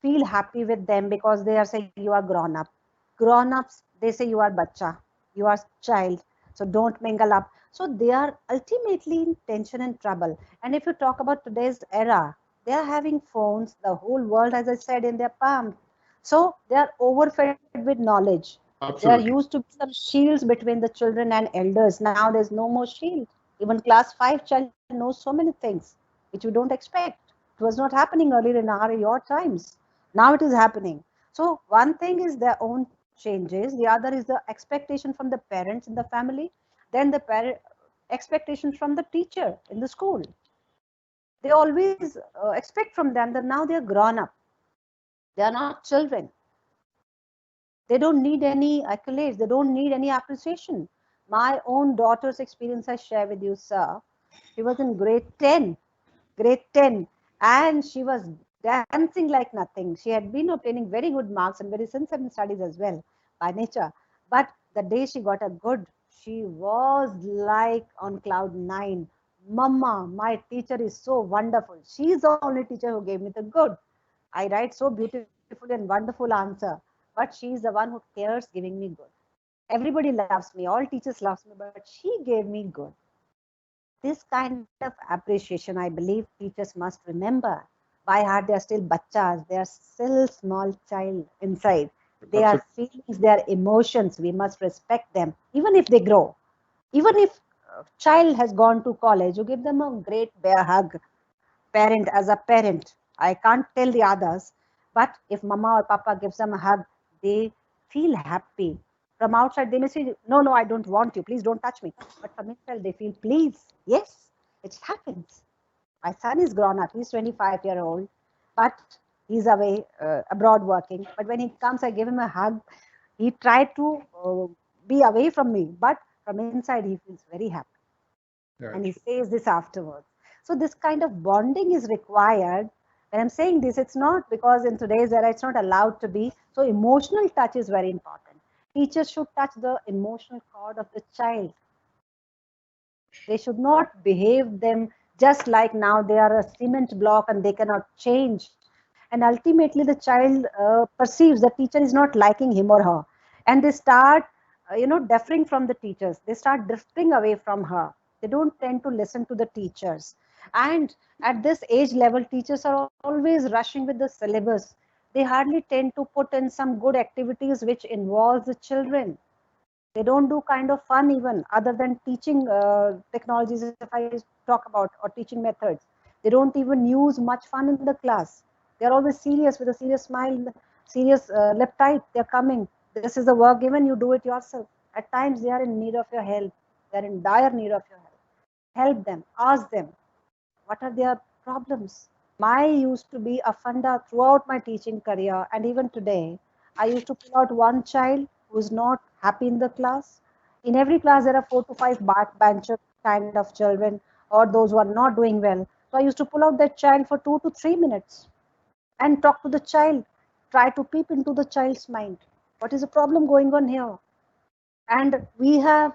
feel happy with them because they are saying you are grown up. Grown ups, they say you are bacha, you are child, so don't mingle up. So they are ultimately in tension and trouble. And if you talk about today's era, they are having phones, the whole world, as I said, in their palm. So they are overfed with knowledge. There used to Absolutely. be some shields between the children and elders. Now there's no more shield. Even class 5 child knows so many things which we don't expect. It was not happening earlier in your times. Now it is happening. So one thing is their own changes. The other is the expectation from the parents in the family. Then the expectations from the teacher in the school. They always expect from them that now they are grown up. They are not children. They don't need any accolades. They don't need any appreciation. My own daughter's experience I share with you, sir. She was in grade 10, and she was dancing like nothing. She had been obtaining very good marks and very sensible studies as well by nature. But the day she got a good She was like on cloud nine. Mama, my teacher is so wonderful. She's the only teacher who gave me the good. I write so beautiful and wonderful answer, but she's the one who cares giving me good. Everybody loves me, all teachers loves me, but she gave me good. This kind of appreciation, I believe, teachers must remember. By heart, they are still bachas. They are still small child inside. They are feelings, they are emotions. We must respect them, even if they grow. Even if a child has gone to college, you give them a great bear hug. Parent as a parent, I can't tell the others, but if mama or papa gives them a hug, they feel happy. From outside, they may say, no, no, I don't want you. Please don't touch me. But from inside, they feel, please. Yes, it happens. My son is grown up. He's 25-year-old, but he's away abroad working. But when he comes, I give him a hug. He tried to be away from me, but from inside, he feels very happy. And he says this afterwards. So this kind of bonding is required. When I'm saying this, it's not because in today's era it's not allowed to be. So emotional touch is very important. Teachers should touch the emotional cord of the child. They should not behave them just like now they are a cement block and they cannot change. And ultimately the child perceives the teacher is not liking him or her. And they start, differing from the teachers. They start drifting away from her. They don't tend to listen to the teachers. And at this age level, teachers are always rushing with the syllabus. They hardly tend to put in some good activities which involves the children. They don't do kind of fun even other than teaching technologies, if I talk about, or teaching methods. They don't even use much fun in the class. They're always serious with a serious smile, serious lip tight. They're coming. This is the work given, you do it yourself. At times they are in need of your help. They're in dire need of your help. Help them, ask them, what are their problems? My used to be a funda throughout my teaching career, and even today, I used to pull out one child who is not happy in the class. In every class, there are 4 to 5 backbencher kind of children, or those who are not doing well. So I used to pull out that child for 2 to 3 minutes and talk to the child, try to peep into the child's mind. What is the problem going on here? And we have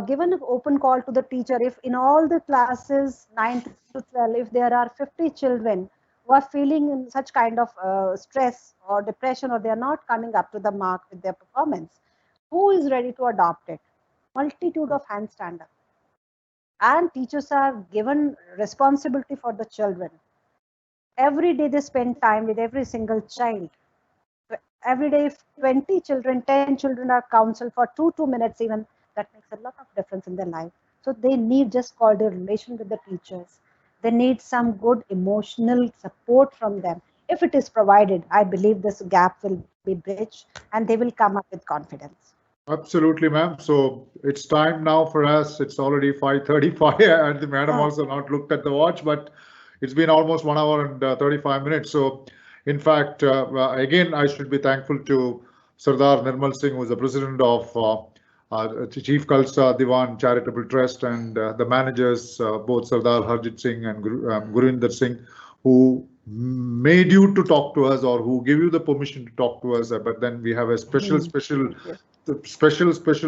given an open call to the teacher. If in all the classes 9 to 12, if there are 50 children who are feeling in such kind of stress or depression, or they are not coming up to the mark with their performance, who is ready to adopt it? Multitude of hands stand up. And teachers are given responsibility for the children. Every day they spend time with every single child. Every day, if 20 children, 10 children are counseled for 2 minutes even, that makes a lot of difference in their life. So they need just coordination with the teachers. They need some good emotional support from them. If it is provided, I believe this gap will be bridged and they will come up with confidence. Absolutely, ma'am. So it's time now for us. It's already 5:35, and the madam Oh, also not looked at the watch, but it's been almost 1 hour and 35 minutes. So, in fact, again, I should be thankful to Sardar Nirmal Singh, who is the president of Chief Khalsa Diwan Charitable Trust, and the managers, both Sardar Harjit Singh and Gurinder Singh, who made you to talk to us or who give you the permission to talk to us. But then we have a special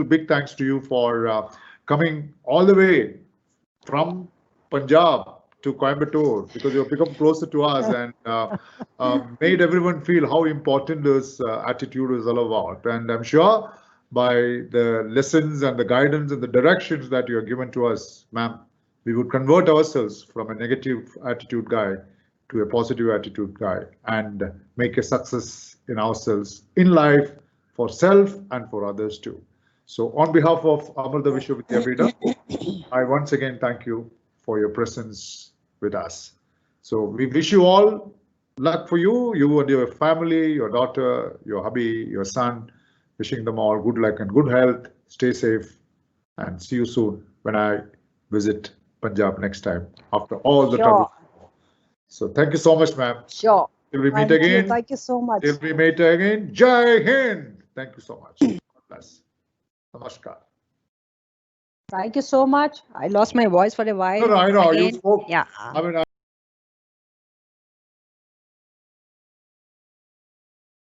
big thanks to you for coming all the way from Punjab to Coimbatore, because you've become closer to us and made everyone feel how important this attitude is all about. And I'm sure by the lessons and the guidance and the directions that you have given to us, ma'am, we would convert ourselves from a negative attitude guy to a positive attitude guy and make a success in ourselves in life for self and for others too. So on behalf of Amrita Vishwavidya, I once again thank you for your presence with us. So we wish you all luck for you, you and your family, your daughter, your hubby, your son, wishing them all good luck and good health. Stay safe and see you soon when I visit Punjab next time after all the trouble. So thank you so much, ma'am. Sure. Till we meet again. Thank you so much. Till we meet again. Jai Hind. Thank you so much. God bless. Namaskar. Thank you so much. I lost my voice for a while. No, I know. Again, You spoke. yeah. I mean,